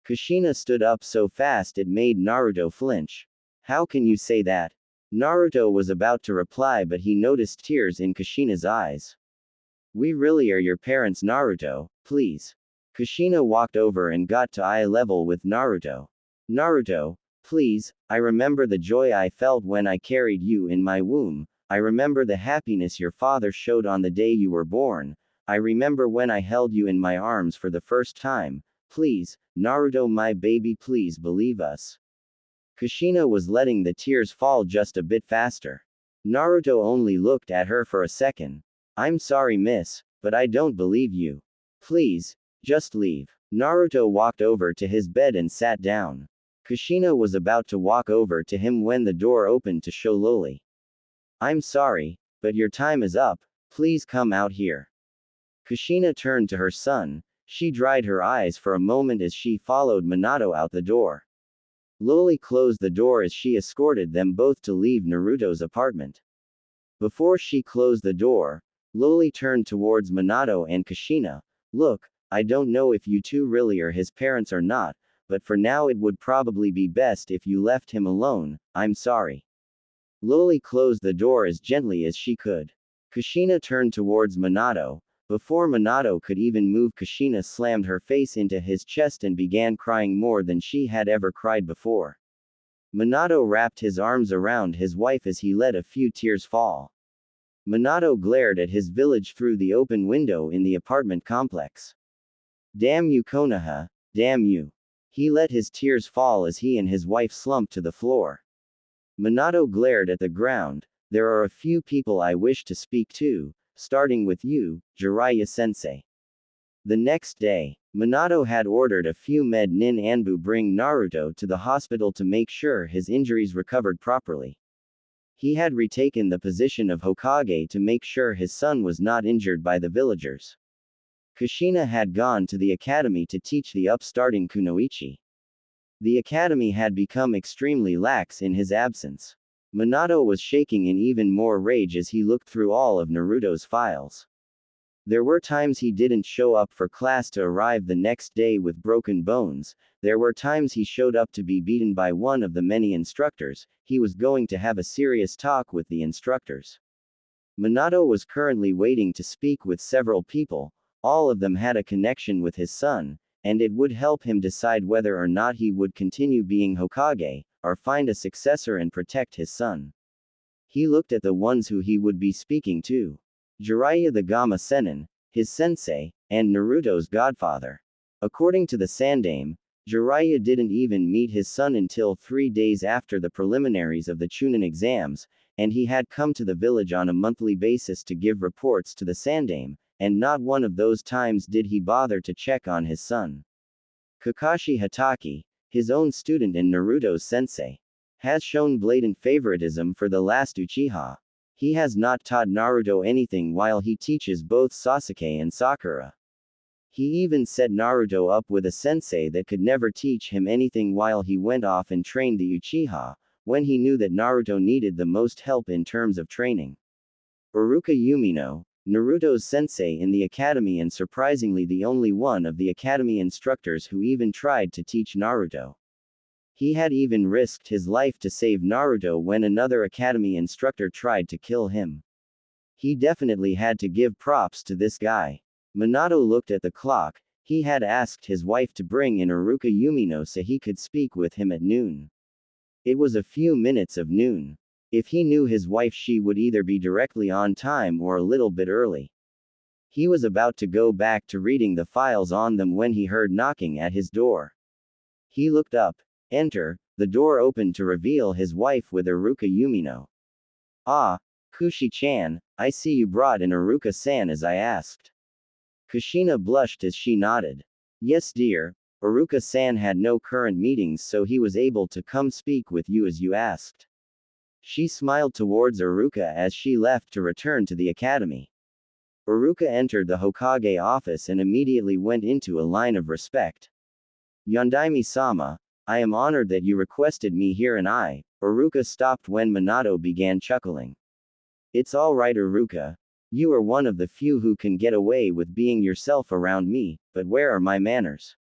Kushina stood up so fast it made Naruto flinch. How can you say that? Naruto was about to reply, but he noticed tears in Kushina's eyes. We really are your parents, Naruto, please. Kushina walked over and got to eye level with Naruto. Naruto, please, I remember the joy I felt when I carried you in my womb. I remember the happiness your father showed on the day you were born. I remember when I held you in my arms for the first time. Please, Naruto, my baby, please believe us. Kushina was letting the tears fall just a bit faster. Naruto only looked at her for a second. I'm sorry, miss, but I don't believe you. Please, just leave. Naruto walked over to his bed and sat down. Kushina was about to walk over to him when the door opened to show Loli. I'm sorry, but your time is up. Please come out here. Kushina turned to her son. She dried her eyes for a moment as she followed Minato out the door. Loli closed the door as she escorted them both to leave Naruto's apartment. Before she closed the door, Loli turned towards Minato and Kushina. Look, I don't know if you two really are his parents or not, but for now it would probably be best if you left him alone. I'm sorry. Loli closed the door as gently as she could. Kushina turned towards Minato. Before Minato could even move, Kushina slammed her face into his chest and began crying more than she had ever cried before. Minato wrapped his arms around his wife as he let a few tears fall. Minato glared at his village through the open window in the apartment complex. Damn you, Konoha, damn you. He let his tears fall as he and his wife slumped to the floor. Minato glared at the ground. There are a few people I wish to speak to, starting with you, Jiraiya-sensei. The next day, Minato had ordered a few med nin Anbu bring Naruto to the hospital to make sure his injuries recovered properly. He had retaken the position of Hokage to make sure his son was not injured by the villagers. Kushina had gone to the academy to teach the upstarting Kunoichi. The academy had become extremely lax in his absence. Minato was shaking in even more rage as he looked through all of Naruto's files. There were times he didn't show up for class to arrive the next day with broken bones. There were times he showed up to be beaten by one of the many instructors. He was going to have a serious talk with the instructors. Minato was currently waiting to speak with several people. All of them had a connection with his son, and it would help him decide whether or not he would continue being Hokage, or find a successor and protect his son. He looked at the ones who he would be speaking to. Jiraiya the Gamma Sennin, his sensei, and Naruto's godfather. According to the Sandaime, Jiraiya didn't even meet his son until 3 days after the preliminaries of the Chunin exams, and he had come to the village on a monthly basis to give reports to the Sandaime, and not one of those times did he bother to check on his son. Kakashi Hatake, his own student and Naruto's sensei, has shown blatant favoritism for the last Uchiha. He has not taught Naruto anything while he teaches both Sasuke and Sakura. He even set Naruto up with a sensei that could never teach him anything while he went off and trained the Uchiha, when he knew that Naruto needed the most help in terms of training. Iruka Umino, Naruto's sensei in the academy and surprisingly the only one of the academy instructors who even tried to teach Naruto. He had even risked his life to save Naruto when another academy instructor tried to kill him. He definitely had to give props to this guy. Minato looked at the clock. He had asked his wife to bring in Iruka Umino so he could speak with him at noon. It was a few minutes of noon. If he knew his wife, she would either be directly on time or a little bit early. He was about to go back to reading the files on them when he heard knocking at his door. He looked up. Enter. The door opened to reveal his wife with Iruka Umino. Ah, Kushi-chan, I see you brought in Aruka-san as I asked. Kushina blushed as she nodded. Yes dear, Aruka-san had no current meetings so he was able to come speak with you as you asked. She smiled towards Aruka as she left to return to the academy. Aruka entered the Hokage office and immediately went into a line of respect. Yondaime-sama, I am honored that you requested me here and Aruka stopped when Minato began chuckling. It's alright Aruka. You are one of the few who can get away with being yourself around me, but where are my manners?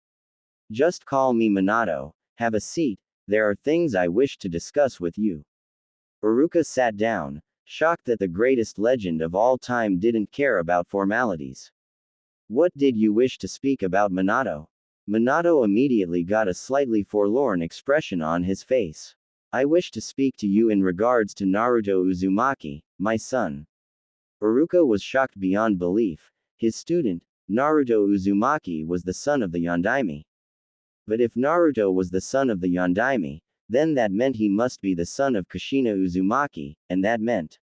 Just call me Minato, have a seat, there are things I wish to discuss with you. Aruka sat down, shocked that the greatest legend of all time didn't care about formalities. What did you wish to speak about Minato? Minato immediately got a slightly forlorn expression on his face. I wish to speak to you in regards to Naruto Uzumaki, my son. Aruka was shocked beyond belief. His student, Naruto Uzumaki, was the son of the Yondaime. But if Naruto was the son of the Yondaime, then that meant he must be the son of Kushina Uzumaki, and that meant.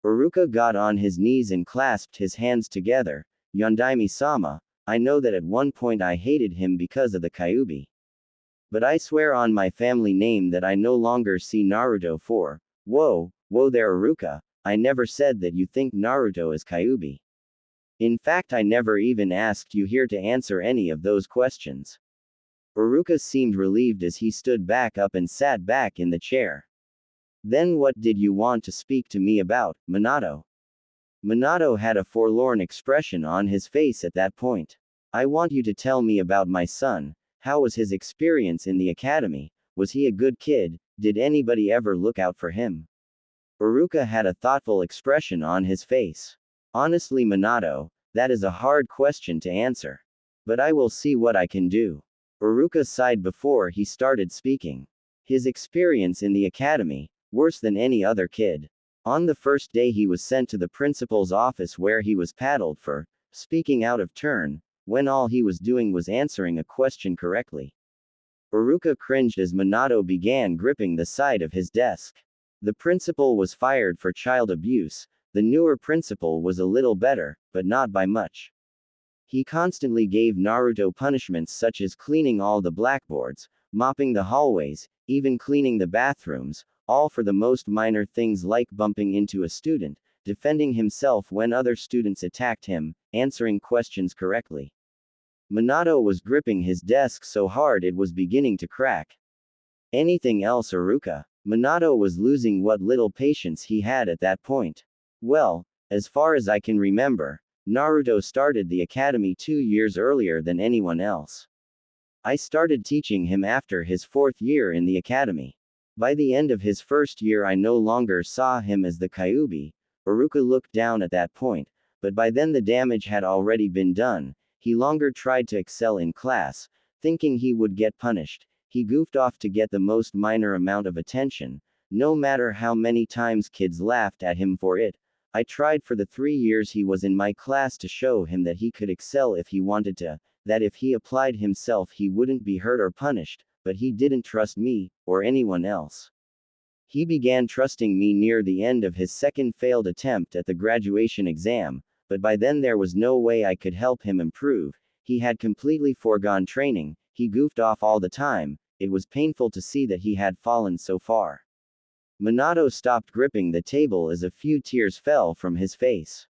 Aruka got on his knees and clasped his hands together. Yondaime-sama, I know that at one point I hated him because of the Kyuubi. But I swear on my family name that I no longer see Naruto for. Whoa there Aruka, I never said that you think Naruto is Kyuubi. In fact I never even asked you here to answer any of those questions. Aruka seemed relieved as he stood back up and sat back in the chair. Then what did you want to speak to me about, Minato? Minato had a forlorn expression on his face at that point. I want you to tell me about my son. How was his experience in the academy? Was he a good kid? Did anybody ever look out for him? Aruka had a thoughtful expression on his face. Honestly Minato, that is a hard question to answer. But I will see what I can do. Aruka sighed before he started speaking. His experience in the academy, worse than any other kid. On the first day he was sent to the principal's office where he was paddled for speaking out of turn, when all he was doing was answering a question correctly. Aruka cringed as Minato began gripping the side of his desk. The principal was fired for child abuse, the newer principal was a little better, but not by much. He constantly gave Naruto punishments such as cleaning all the blackboards, mopping the hallways, even cleaning the bathrooms, all for the most minor things like bumping into a student, defending himself when other students attacked him, answering questions correctly. Minato was gripping his desk so hard it was beginning to crack. Anything else Aruka? Minato was losing what little patience he had at that point. Well, as far as I can remember, Naruto started the academy 2 years earlier than anyone else. I started teaching him after his 4th year in the academy. By the end of his first year I no longer saw him as the Kyuubi. Aruka looked down at that point, but by then the damage had already been done. He longer tried to excel in class, thinking he would get punished. He goofed off to get the most minor amount of attention, no matter how many times kids laughed at him for it. I tried for the 3 years he was in my class to show him that he could excel if he wanted to, that if he applied himself he wouldn't be hurt or punished, but he didn't trust me, or anyone else. He began trusting me near the end of his second failed attempt at the graduation exam, but by then there was no way I could help him improve. He had completely foregone training, he goofed off all the time, it was painful to see that he had fallen so far. Minato stopped gripping the table as a few tears fell from his face.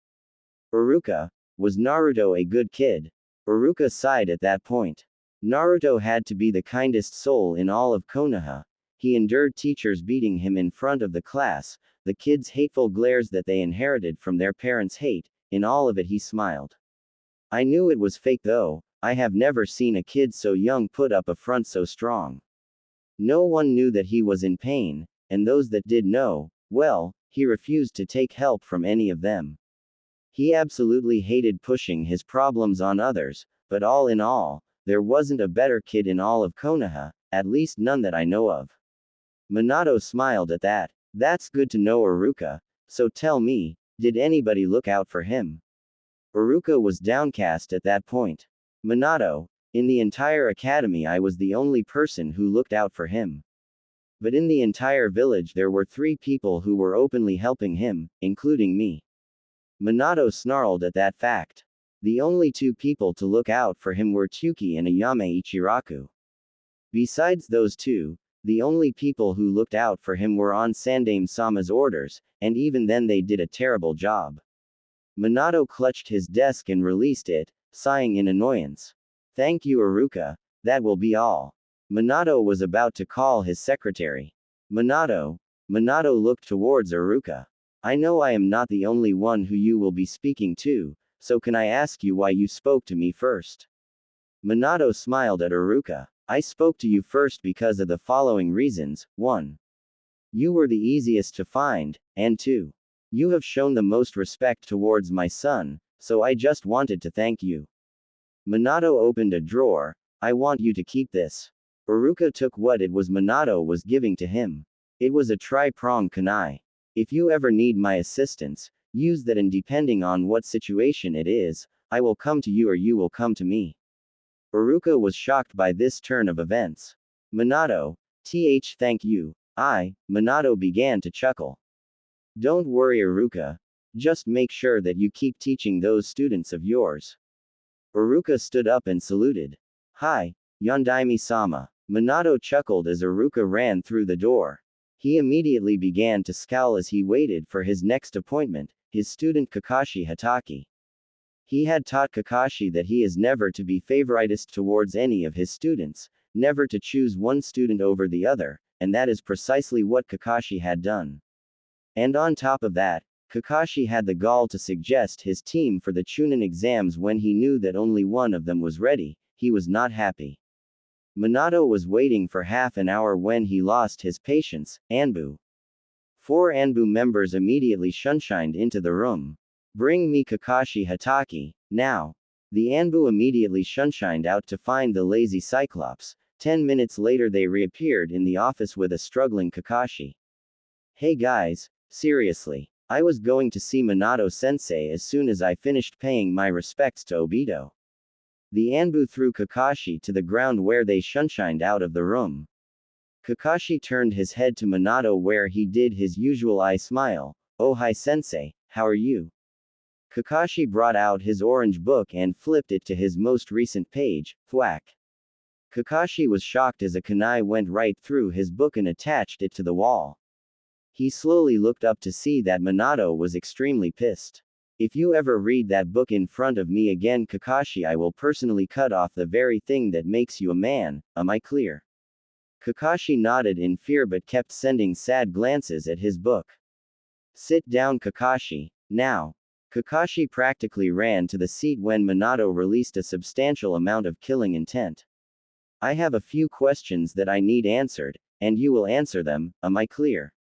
Aruka, was Naruto a good kid? Aruka sighed at that point. Naruto had to be the kindest soul in all of Konoha. He endured teachers beating him in front of the class, the kids' hateful glares that they inherited from their parents' hate, in all of it he smiled. I knew it was fake though, I have never seen a kid so young put up a front so strong. No one knew that he was in pain, and those that did know, well, he refused to take help from any of them. He absolutely hated pushing his problems on others, but all in all, there wasn't a better kid in all of Konoha, at least none that I know of. Minato smiled at that. That's good to know Aruka, so tell me, did anybody look out for him? Aruka was downcast at that point. Minato, in the entire academy I was the only person who looked out for him. But in the entire village there were 3 people who were openly helping him, including me. Minato snarled at that fact. The only 2 people to look out for him were Tsuki and Ayame Ichiraku. Besides those 2, the only people who looked out for him were on Sandaime-sama's orders, and even then they did a terrible job. Minato clutched his desk and released it, sighing in annoyance. Thank you, Iruka, that will be all. Minato was about to call his secretary. Minato looked towards Iruka. I know I am not the only one who you will be speaking to, so can I ask you why you spoke to me first? Minato smiled at Iruka. I spoke to you first because of the following reasons. 1. You were the easiest to find, and 2. You have shown the most respect towards my son, so I just wanted to thank you. Minato opened a drawer. I want you to keep this. Iruka took what it was Minato was giving to him. It was a tri-pronged kunai. If you ever need my assistance, use that, and depending on what situation it is, I will come to you or you will come to me. Iruka was shocked by this turn of events. Minato, thank you. Minato began to chuckle. Don't worry, Iruka. Just make sure that you keep teaching those students of yours. Iruka stood up and saluted. Hi, Yondaime-sama. Minato chuckled as Iruka ran through the door. He immediately began to scowl as he waited for his next appointment, his student Kakashi Hatake. He had taught Kakashi that he is never to be favoritist towards any of his students, never to choose one student over the other, and that is precisely what Kakashi had done. And on top of that, Kakashi had the gall to suggest his team for the Chunin exams when he knew that only one of them was ready. He was not happy. Minato was waiting for half an hour when he lost his patience. Anbu. 4 Anbu members immediately shunshined into the room. Bring me Kakashi Hatake, now. The Anbu immediately shunshined out to find the lazy Cyclops. 10 minutes later they reappeared in the office with a struggling Kakashi. Hey guys, seriously. I was going to see Minato-sensei as soon as I finished paying my respects to Obito. The Anbu threw Kakashi to the ground where they shunshined out of the room. Kakashi turned his head to Minato where he did his usual eye smile. Oh hi sensei, how are you? Kakashi brought out his orange book and flipped it to his most recent page. Thwack. Kakashi was shocked as a kunai went right through his book and attached it to the wall. He slowly looked up to see that Minato was extremely pissed. If you ever read that book in front of me again, Kakashi, I will personally cut off the very thing that makes you a man, am I clear? Kakashi nodded in fear but kept sending sad glances at his book. Sit down Kakashi, now. Kakashi practically ran to the seat when Minato released a substantial amount of killing intent. I have a few questions that I need answered, and you will answer them, am I clear?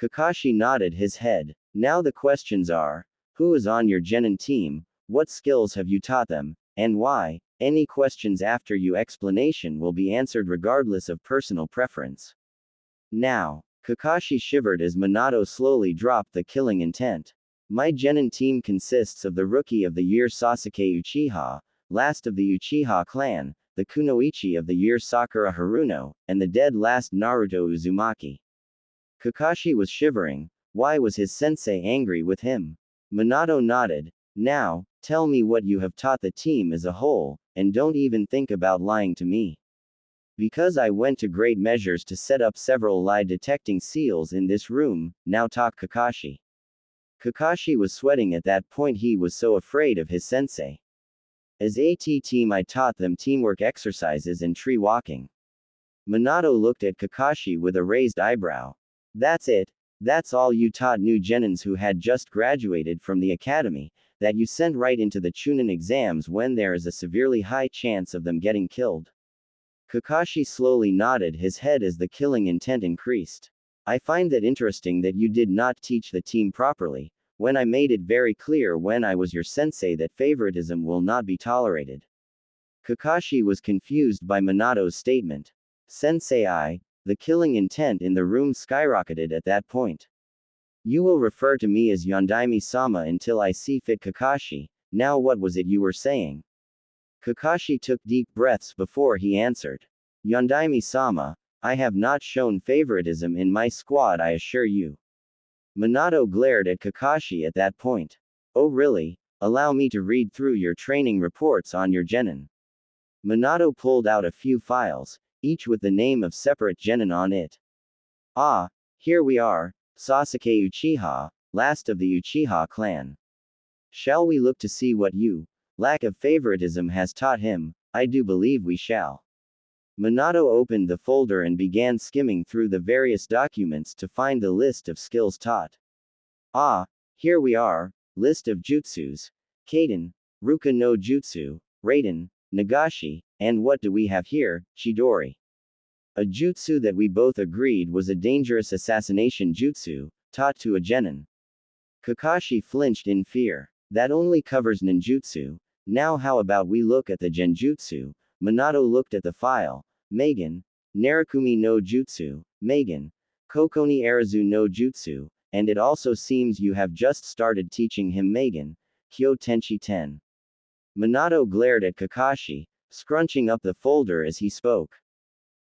Kakashi nodded his head. Now the questions are, who is on your genin team, what skills have you taught them, and why? Any questions after your explanation will be answered regardless of personal preference. Now. Kakashi shivered as Minato slowly dropped the killing intent. My genin team consists of the Rookie of the Year Sasuke Uchiha, last of the Uchiha clan, the Kunoichi of the Year Sakura Haruno, and the dead last Naruto Uzumaki. Kakashi was shivering. Why was his sensei angry with him? Minato nodded. Now, tell me what you have taught the team as a whole, and don't even think about lying to me. Because I went to great measures to set up several lie detecting seals in this room, now talk Kakashi. Kakashi was sweating at that point, he was so afraid of his sensei. As a team I taught them teamwork exercises and tree walking. Minato looked at Kakashi with a raised eyebrow. That's it? That's all you taught new genins who had just graduated from the academy, that you sent right into the Chunin exams when there is a severely high chance of them getting killed? Kakashi slowly nodded his head as the killing intent increased. I find that interesting that you did not teach the team properly, when I made it very clear when I was your sensei that favoritism will not be tolerated. Kakashi was confused by Minato's statement. Sensei, the killing intent in the room skyrocketed at that point. You will refer to me as Yondaime-sama until I see fit Kakashi. Now what was it you were saying? Kakashi took deep breaths before he answered. Yondaime-sama, I have not shown favoritism in my squad, I assure you. Minato glared at Kakashi at that point. Oh really? Allow me to read through your training reports on your genin. Minato pulled out a few files, each with the name of separate genin on it. Ah, here we are, Sasuke Uchiha, last of the Uchiha clan. Shall we look to see what you, lack of favoritism, has taught him? I do believe we shall. Minato opened the folder and began skimming through the various documents to find the list of skills taught. Ah, here we are, list of jutsus, Kaden, Ruka no Jutsu, Raiden, Nagashi, and what do we have here, Chidori? A jutsu that we both agreed was a dangerous assassination jutsu, taught to a genin. Kakashi flinched in fear. That only covers ninjutsu. Now how about we look at the genjutsu? Minato looked at the file. Megan, Narakumi no Jutsu, Megan, Kokoni Arazu no Jutsu, and it also seems you have just started teaching him Megan, Kyo Tenchi Ten. Minato glared at Kakashi, scrunching up the folder as he spoke.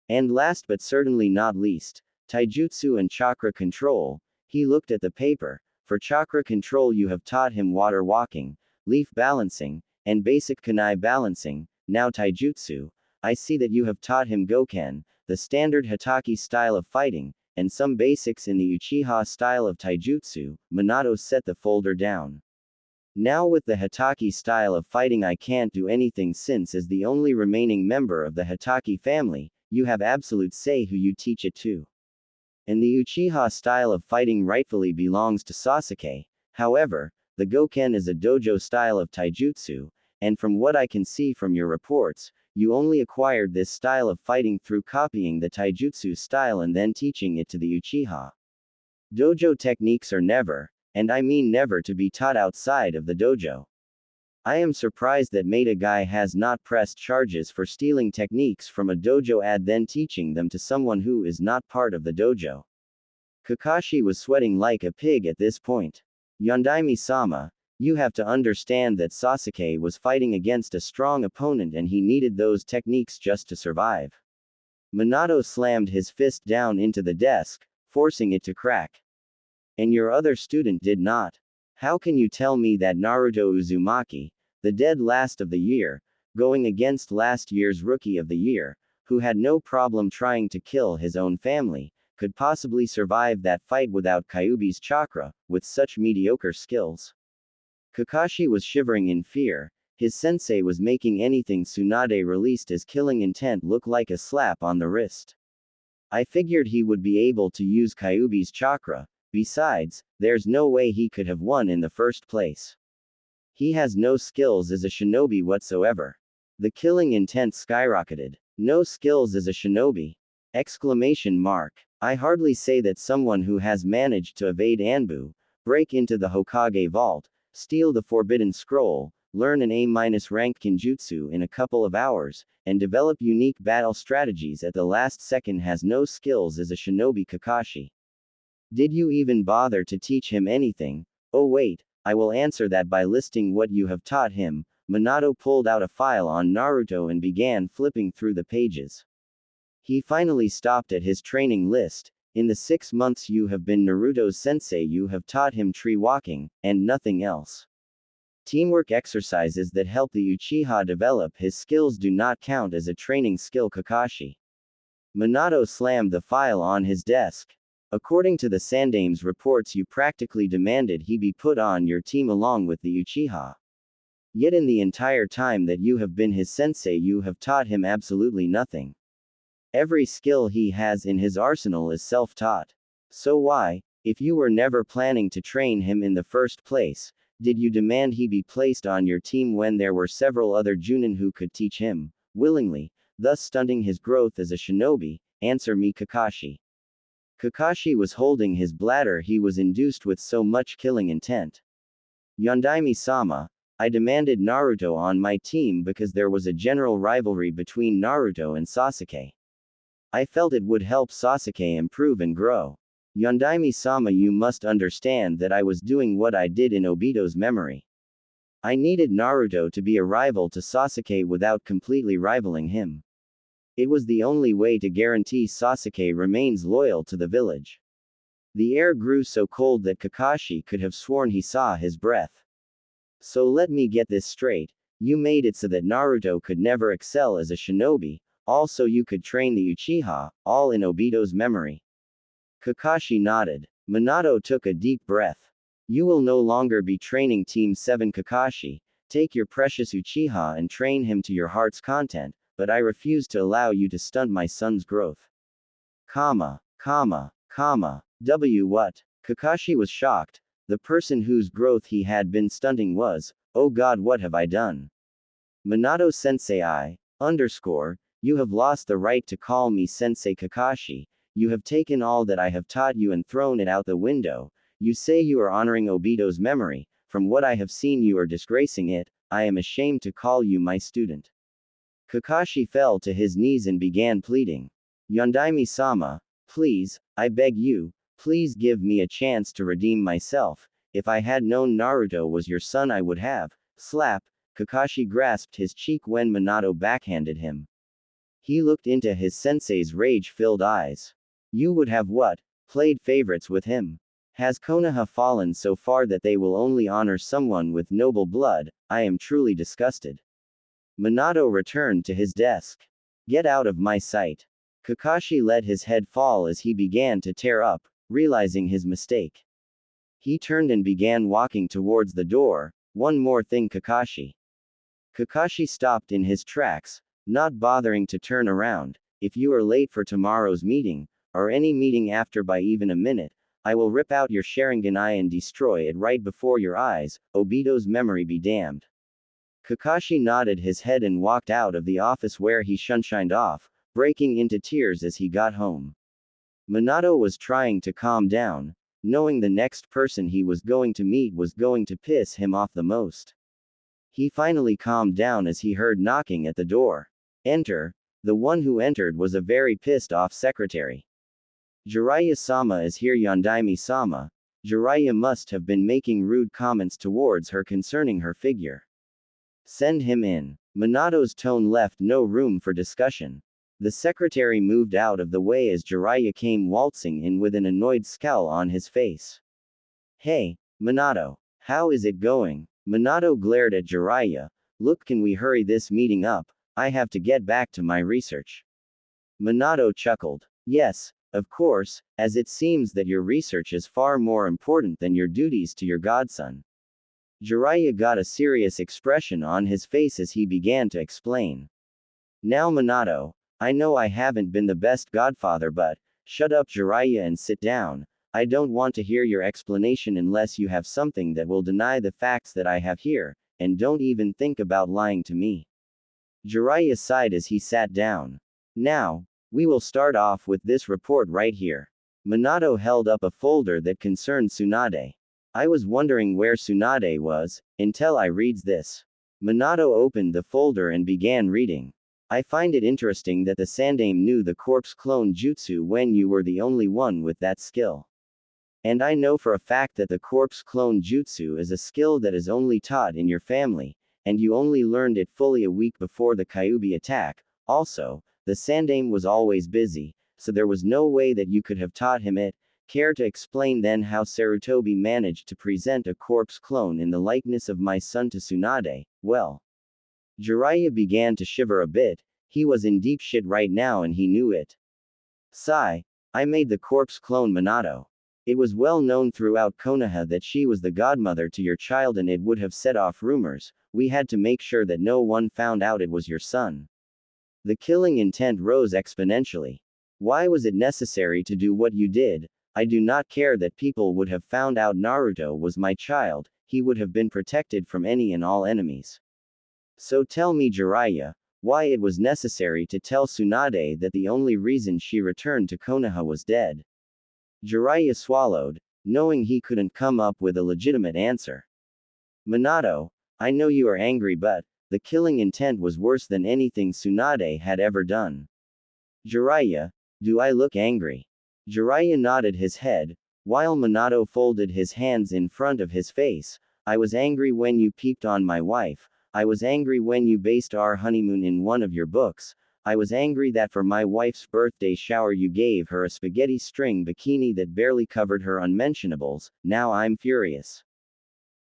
And last but certainly not least, Taijutsu and Chakra Control. He looked at the paper. For Chakra Control you have taught him water walking, leaf balancing, and basic kunai balancing. Now Taijutsu, I see that you have taught him Goken, the standard Hataki style of fighting, and some basics in the Uchiha style of Taijutsu. Minato set the folder down. Now with the Hataki style of fighting I can't do anything, since as the only remaining member of the Hataki family, you have absolute say who you teach it to. And the Uchiha style of fighting rightfully belongs to Sasuke. However, the Goken is a dojo style of taijutsu, and from what I can see from your reports, you only acquired this style of fighting through copying the taijutsu style and then teaching it to the Uchiha. Dojo techniques are never, and I mean never, to be taught outside of the dojo. I am surprised that Meta Guy has not pressed charges for stealing techniques from a dojo and then teaching them to someone who is not part of the dojo. Kakashi was sweating like a pig at this point. Yondaime-sama, you have to understand that Sasuke was fighting against a strong opponent and he needed those techniques just to survive. Minato slammed his fist down into the desk, forcing it to crack. And your other student did not. How can you tell me that Naruto Uzumaki, the dead last of the year, going against last year's rookie of the year, who had no problem trying to kill his own family, could possibly survive that fight without Kyuubi's chakra, with such mediocre skills? Kakashi was shivering in fear. His sensei was making anything Tsunade released as killing intent look like a slap on the wrist. I figured he would be able to use Kyuubi's chakra. Besides, there's no way he could have won in the first place. He has no skills as a shinobi whatsoever. The killing intent skyrocketed. No skills as a shinobi? Exclamation mark. I hardly say that someone who has managed to evade Anbu, break into the Hokage vault, steal the Forbidden Scroll, learn an A-rank Kinjutsu in a couple of hours, and develop unique battle strategies at the last second has no skills as a shinobi. Kakashi. Did you even bother to teach him anything? Oh wait, I will answer that by listing what you have taught him. Minato pulled out a file on Naruto and began flipping through the pages. He finally stopped at his training list. In the 6 months you have been Naruto's sensei, you have taught him tree walking, and nothing else. Teamwork exercises that help the Uchiha develop his skills do not count as a training skill. Kakashi. Minato slammed the file on his desk. According to the Sandame's reports, you practically demanded he be put on your team along with the Uchiha. Yet in the entire time that you have been his sensei, you have taught him absolutely nothing. Every skill he has in his arsenal is self-taught. So why, if you were never planning to train him in the first place, did you demand he be placed on your team when there were several other Chunin who could teach him, willingly, thus stunting his growth as a shinobi? Answer me, Kakashi. Kakashi was holding his bladder. He was induced with so much killing intent. Yondaime-sama, I demanded Naruto on my team because there was a general rivalry between Naruto and Sasuke. I felt it would help Sasuke improve and grow. Yondaime-sama, you must understand that I was doing what I did in Obito's memory. I needed Naruto to be a rival to Sasuke without completely rivaling him. It was the only way to guarantee Sasuke remains loyal to the village. The air grew so cold that Kakashi could have sworn he saw his breath. So let me get this straight, you made it so that Naruto could never excel as a shinobi, also you could train the Uchiha, all in Obito's memory. Kakashi nodded. Minato took a deep breath. You will no longer be training Team 7 Kakashi, take your precious Uchiha and train him to your heart's content, but I refuse to allow you to stunt my son's growth. What? Kakashi was shocked. The person whose growth he had been stunting was, oh god, what have I done? Minato Sensei you have lost the right to call me Sensei Kakashi, you have taken all that I have taught you and thrown it out the window, you say you are honoring Obito's memory, from what I have seen you are disgracing it, I am ashamed to call you my student. Kakashi fell to his knees and began pleading. Yondaime-sama, please, I beg you, please give me a chance to redeem myself, if I had known Naruto was your son I would have, slap, Kakashi grasped his cheek when Minato backhanded him. He looked into his sensei's rage-filled eyes. You would have what? Played favorites with him? Has Konoha fallen so far that they will only honor someone with noble blood? I am truly disgusted. Minato returned to his desk. Get out of my sight. Kakashi let his head fall as he began to tear up, realizing his mistake. He turned and began walking towards the door. One more thing, Kakashi. Kakashi stopped in his tracks, not bothering to turn around. If you are late for tomorrow's meeting, or any meeting after by even a minute, I will rip out your Sharingan eye and destroy it right before your eyes, Obito's memory be damned. Kakashi nodded his head and walked out of the office where he shunshined off, breaking into tears as he got home. Minato was trying to calm down, knowing the next person he was going to meet was going to piss him off the most. He finally calmed down as he heard knocking at the door. Enter. The one who entered was a very pissed off secretary. Jiraiya-sama is here. Yondaime-sama. Jiraiya must have been making rude comments towards her concerning her figure. Send him in. Minato's tone left no room for discussion. The secretary moved out of the way as Jiraiya came waltzing in with an annoyed scowl on his face. Hey, Minato. How is it going? Minato glared at Jiraiya. Look, can we hurry this meeting up? I have to get back to my research. Minato chuckled. Yes, of course, as it seems that your research is far more important than your duties to your godson. Jiraiya got a serious expression on his face as he began to explain. Now Minato, I know I haven't been the best godfather, but, shut up Jiraiya and sit down. I don't want to hear your explanation unless you have something that will deny the facts that I have here, and don't even think about lying to me. Jiraiya sighed as he sat down. Now, we will start off with this report right here. Minato held up a folder that concerned Tsunade. I was wondering where Tsunade was, until I reads this. Minato opened the folder and began reading. I find it interesting that the Sandaime knew the corpse clone jutsu when you were the only one with that skill. And I know for a fact that the corpse clone jutsu is a skill that is only taught in your family, and you only learned it fully a week before the Kyuubi attack. Also, the Sandaime was always busy, so there was no way that you could have taught him it. Care to explain then how Sarutobi managed to present a corpse clone in the likeness of my son to Tsunade? Well, Jiraiya began to shiver a bit. He was in deep shit right now and he knew it. Sigh. I made the corpse clone Minato. It was well known throughout Konoha that she was the godmother to your child and it would have set off rumors. We had to make sure that no one found out it was your son. The killing intent rose exponentially. Why was it necessary to do what you did? I do not care that people would have found out Naruto was my child, he would have been protected from any and all enemies. So tell me Jiraiya, why it was necessary to tell Tsunade that the only reason she returned to Konoha was dead. Jiraiya swallowed, knowing he couldn't come up with a legitimate answer. Minato, I know you are angry but, the killing intent was worse than anything Tsunade had ever done. Jiraiya, do I look angry? Jiraiya nodded his head, while Minato folded his hands in front of his face. I was angry when you peeped on my wife, I was angry when you based our honeymoon in one of your books, I was angry that for my wife's birthday shower you gave her a spaghetti string bikini that barely covered her unmentionables. Now I'm furious.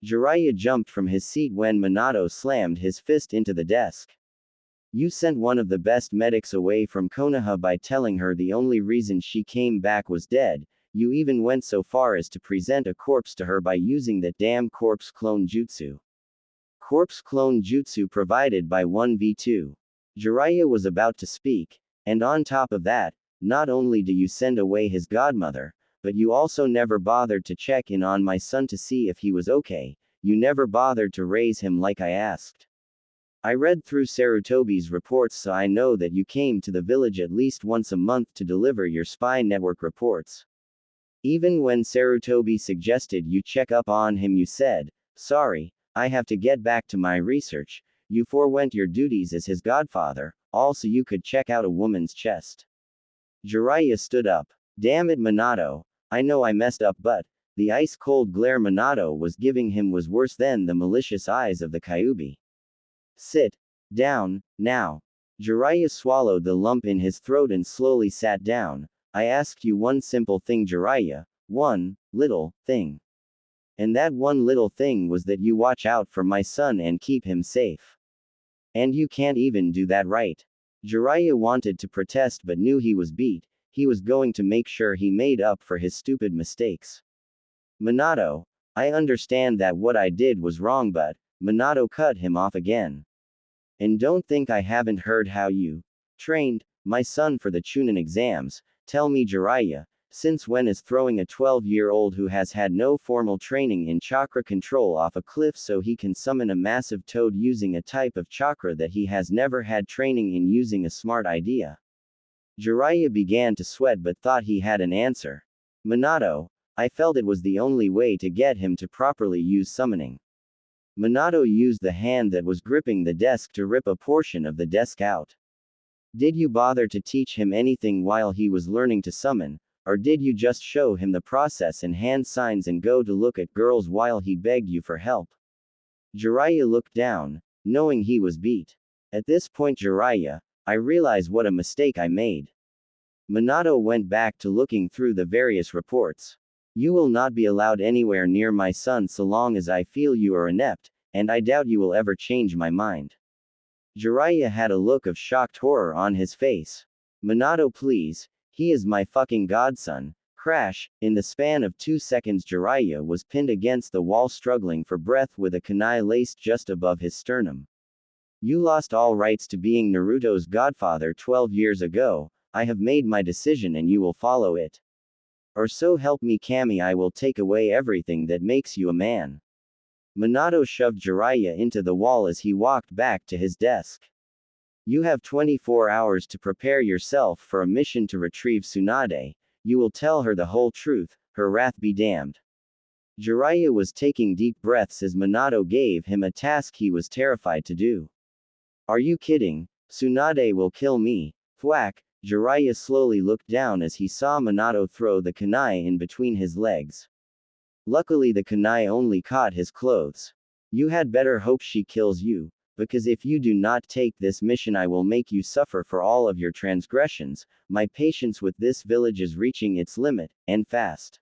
Jiraiya jumped from his seat when Minato slammed his fist into the desk. You sent one of the best medics away from Konoha by telling her the only reason she came back was dead. You even went so far as to present a corpse to her by using that damn corpse clone jutsu. Corpse clone jutsu provided by 1v2. Jiraiya was about to speak, and on top of that, not only do you send away his godmother, but you also never bothered to check in on my son to see if he was okay. You never bothered to raise him like I asked. I read through Sarutobi's reports, so I know that you came to the village at least once a month to deliver your spy network reports. Even when Sarutobi suggested you check up on him, you said, "Sorry, I have to get back to my research." You forewent your duties as his godfather, all so you could check out a woman's chest. Jiraiya stood up. Damn it, Minato. I know I messed up, but the ice-cold glare Minato was giving him was worse than the malicious eyes of the Kyuubi. Sit down, now. Jiraiya swallowed the lump in his throat and slowly sat down. I asked you one simple thing, Jiraiya. One little thing. And that one little thing was that you watch out for my son and keep him safe. And you can't even do that, right? Jiraiya wanted to protest but knew he was beat. He was going to make sure he made up for his stupid mistakes. Minato, I understand that what I did was wrong, but Minato cut him off again. And don't think I haven't heard how you trained my son for the Chunin exams. Tell me, Jiraiya, since when is throwing a 12-year-old who has had no formal training in chakra control off a cliff so he can summon a massive toad using a type of chakra that he has never had training in using a smart idea? Jiraiya began to sweat but thought he had an answer. Minato, I felt it was the only way to get him to properly use summoning. Minato used the hand that was gripping the desk to rip a portion of the desk out. Did you bother to teach him anything while he was learning to summon, or did you just show him the process and hand signs and go to look at girls while he begged you for help? Jiraiya looked down, knowing he was beat. At this point, Jiraiya, I realize what a mistake I made. Minato went back to looking through the various reports. You will not be allowed anywhere near my son so long as I feel you are inept, and I doubt you will ever change my mind. Jiraiya had a look of shocked horror on his face. Minato, please, he is my fucking godson. Crash, in the span of 2 seconds Jiraiya was pinned against the wall struggling for breath with a kunai laced just above his sternum. You lost all rights to being Naruto's godfather 12 years ago. I have made my decision and you will follow it. Or so help me Kami, I will take away everything that makes you a man. Minato shoved Jiraiya into the wall as he walked back to his desk. You have 24 hours to prepare yourself for a mission to retrieve Tsunade. You will tell her the whole truth, her wrath be damned. Jiraiya was taking deep breaths as Minato gave him a task he was terrified to do. Are you kidding? Tsunade will kill me. Thwack. Jiraiya slowly looked down as he saw Minato throw the kunai in between his legs. Luckily the kunai only caught his clothes. You had better hope she kills you, because if you do not take this mission I will make you suffer for all of your transgressions. My patience with this village is reaching its limit, and fast.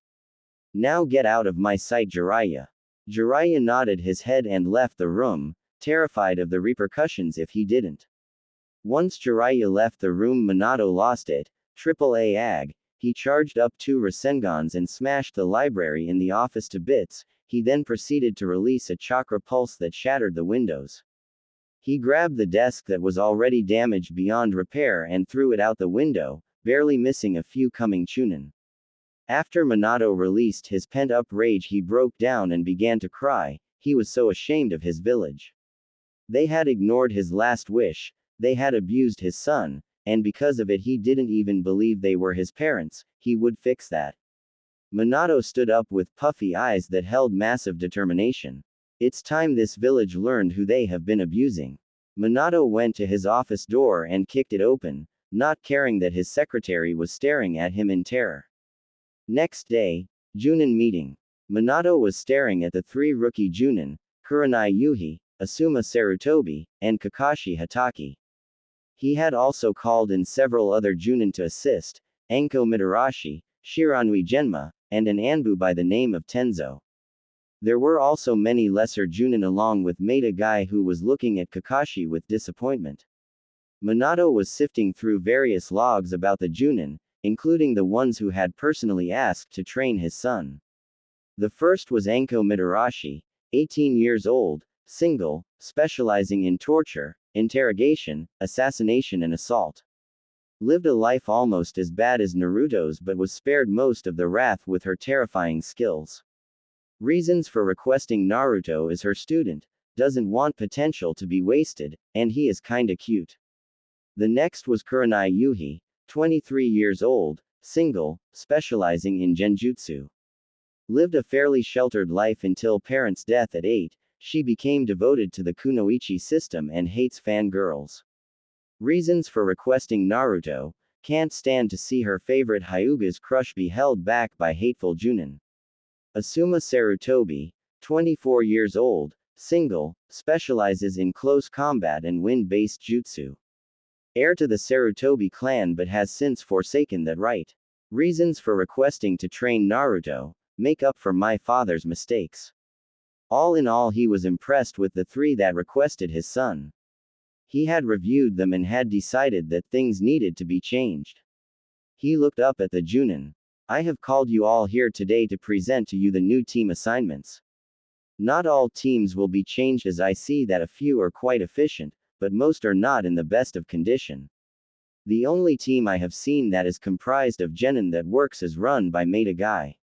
Now get out of my sight, Jiraiya. Jiraiya nodded his head and left the room, terrified of the repercussions if he didn't. Once Jiraiya left the room, Minato lost it. AAA AG. He charged up 2 Rasengans and smashed the library in the office to bits. He then proceeded to release a chakra pulse that shattered the windows. He grabbed the desk that was already damaged beyond repair and threw it out the window, barely missing a few coming Chunin. After Minato released his pent-up rage, he broke down and began to cry. He was so ashamed of his village. They had ignored his last wish. They had abused his son, and because of it he didn't even believe they were his parents. He would fix that. Minato stood up with puffy eyes that held massive determination. It's time this village learned who they have been abusing. Minato went to his office door and kicked it open, not caring that his secretary was staring at him in terror. Next day, Junin meeting. Minato was staring at the 3 rookie Junin, Kurenai Yuhi, Asuma Sarutobi, and Kakashi Hatake. He had also called in several other Junin to assist, Anko Mitarashi, Shiranui Genma, and an Anbu by the name of Tenzo. There were also many lesser Junin along with Maida Guy who was looking at Kakashi with disappointment. Minato was sifting through various logs about the Junin, including the ones who had personally asked to train his son. The first was Anko Mitarashi, 18 years old, single, specializing in torture, interrogation, assassination and assault. Lived a life almost as bad as Naruto's but was spared most of the wrath with her terrifying skills. Reasons for requesting Naruto is her student, doesn't want potential to be wasted, and he is kinda cute. The next was Kurenai Yuhi, 23 years old, single, specializing in genjutsu. Lived a fairly sheltered life until parents' death at 8, she became devoted to the kunoichi system and hates fangirls. Reasons for requesting Naruto: can't stand to see her favorite Hyuga's crush be held back by hateful Junin. Asuma Sarutobi, 24 years old, single, specializes in close combat and wind-based jutsu. Heir to the Sarutobi clan but has since forsaken that right. Reasons for requesting to train Naruto: make up for my father's mistakes. All in all, he was impressed with the three that requested his son. He had reviewed them and had decided that things needed to be changed. He looked up at the Junin. I have called you all here today to present to you the new team assignments. Not all teams will be changed as I see that a few are quite efficient, but most are not in the best of condition. The only team I have seen that is comprised of genin that works is run by Maida Guy.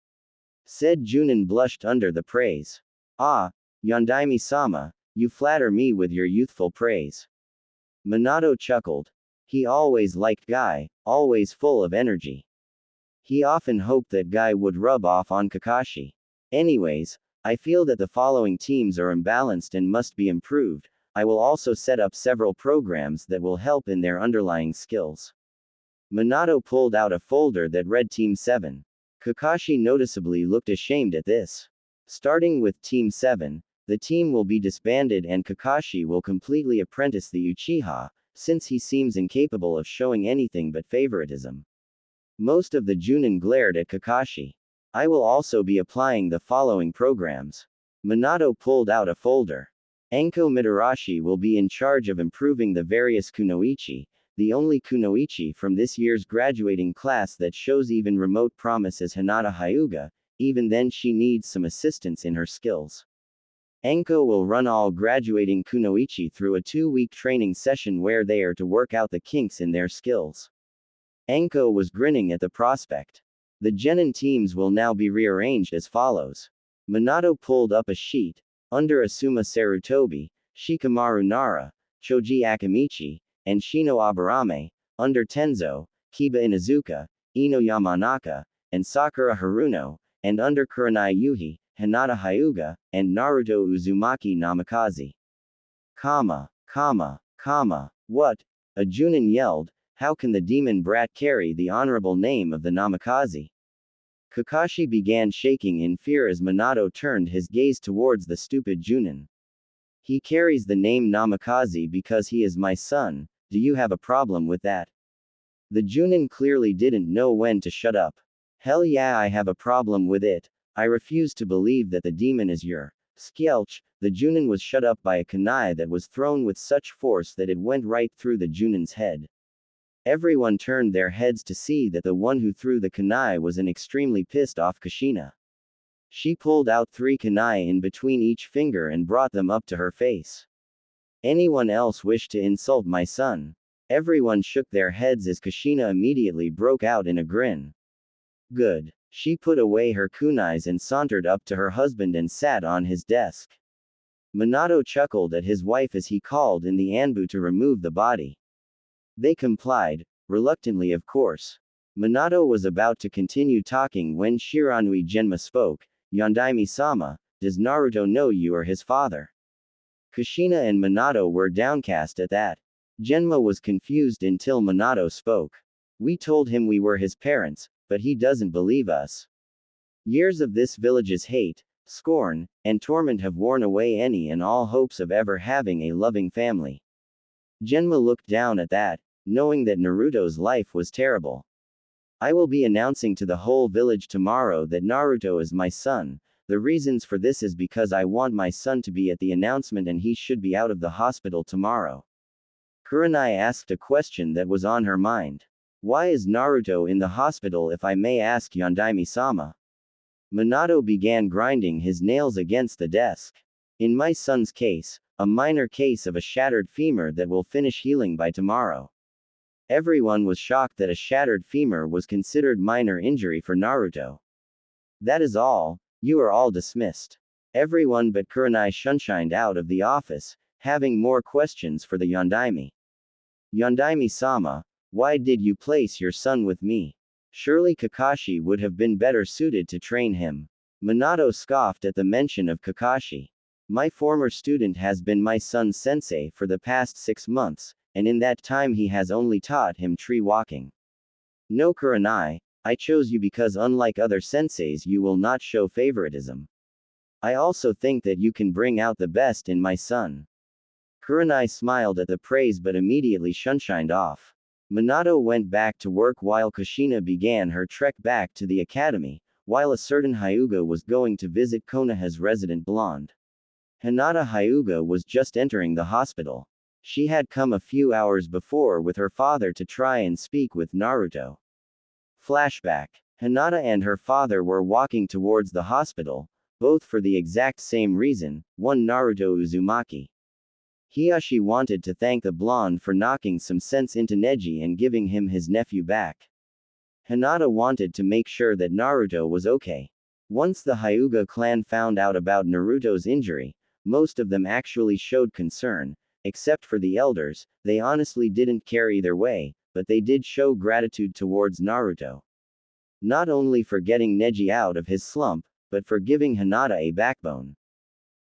Said Junin blushed under the praise. Ah, Yondaime-sama, you flatter me with your youthful praise. Minato chuckled. He always liked Guy, always full of energy. He often hoped that Guy would rub off on Kakashi. Anyways, I feel that the following teams are imbalanced and must be improved. I will also set up several programs that will help in their underlying skills. Minato pulled out a folder that read Team 7. Kakashi noticeably looked ashamed at this. Starting with Team 7, the team will be disbanded and Kakashi will completely apprentice the Uchiha, since he seems incapable of showing anything but favoritism. Most of the Junin glared at Kakashi. I will also be applying the following programs. Minato pulled out a folder. Anko Mitarashi will be in charge of improving the various kunoichi, the only kunoichi from this year's graduating class that shows even remote promise is Hinata Hyuga, even then she needs some assistance in her skills. Anko will run all graduating kunoichi through a 2-week training session where they are to work out the kinks in their skills. Anko was grinning at the prospect. The genin teams will now be rearranged as follows. Minato pulled up a sheet. Under Asuma Sarutobi, Shikamaru Nara, Choji Akamichi, and Shino Aburame. Under Tenzo, Kiba Inuzuka, Ino Yamanaka, and Sakura Haruno. And under Kurenai Yuhi, Hinata Hyuga, and Naruto Uzumaki Namikaze. What? A Junin yelled. How can the demon brat carry the honorable name of the Namikaze? Kakashi began shaking in fear as Minato turned his gaze towards the stupid Junin. He carries the name Namikaze because he is my son. Do you have a problem with that? The Junin clearly didn't know when to shut up. Hell yeah, I have a problem with it. I refuse to believe that the demon is your Skelch. The Junin was shut up by a kunai that was thrown with such force that it went right through the Junin's head. Everyone turned their heads to see that the one who threw the kunai was an extremely pissed off Kushina. She pulled out 3 kunai in between each finger and brought them up to her face. Anyone else wish to insult my son? Everyone shook their heads as Kushina immediately broke out in a grin. Good. She put away her kunais and sauntered up to her husband and sat on his desk. Minato chuckled at his wife as he called in the Anbu to remove the body. They complied, reluctantly of course. Minato was about to continue talking when Shiranui Genma spoke. Yondaime-sama, does Naruto know you are his father? Kushina and Minato were downcast at that. Genma was confused until Minato spoke. We told him we were his parents, but he doesn't believe us. Years of this village's hate, scorn, and torment have worn away any and all hopes of ever having a loving family. Genma looked down at that, knowing that Naruto's life was terrible. I will be announcing to the whole village tomorrow that Naruto is my son. The reasons for this is because I want my son to be at the announcement and he should be out of the hospital tomorrow. Kurenai asked a question that was on her mind. Why is Naruto in the hospital if I may ask Yondaime-sama? Minato began grinding his nails against the desk. In my son's case, a minor case of a shattered femur that will finish healing by tomorrow. Everyone was shocked that a shattered femur was considered minor injury for Naruto. That is all, you are all dismissed. Everyone but Kurenai shunshined out of the office, having more questions for the Yondaime. Yondaime-sama, why did you place your son with me? Surely Kakashi would have been better suited to train him. Minato scoffed at the mention of Kakashi. My former student has been my son's sensei for the past 6 months, and in that time he has only taught him tree walking. No Kurenai, I chose you because unlike other senseis you will not show favoritism. I also think that you can bring out the best in my son. Kurenai smiled at the praise but immediately shunshined off. Minato went back to work while Kushina began her trek back to the academy, while a certain Hyuga was going to visit Konoha's resident blonde. Hinata Hyuga was just entering the hospital. She had come a few hours before with her father to try and speak with Naruto. Flashback. Hinata and her father were walking towards the hospital, both for the exact same reason, one Naruto Uzumaki. Hiyashi wanted to thank the blonde for knocking some sense into Neji and giving him his nephew back. Hinata wanted to make sure that Naruto was okay. Once the Hyuga clan found out about Naruto's injury, most of them actually showed concern. Except for the elders, they honestly didn't care either way, but they did show gratitude towards Naruto. Not only for getting Neji out of his slump, but for giving Hinata a backbone.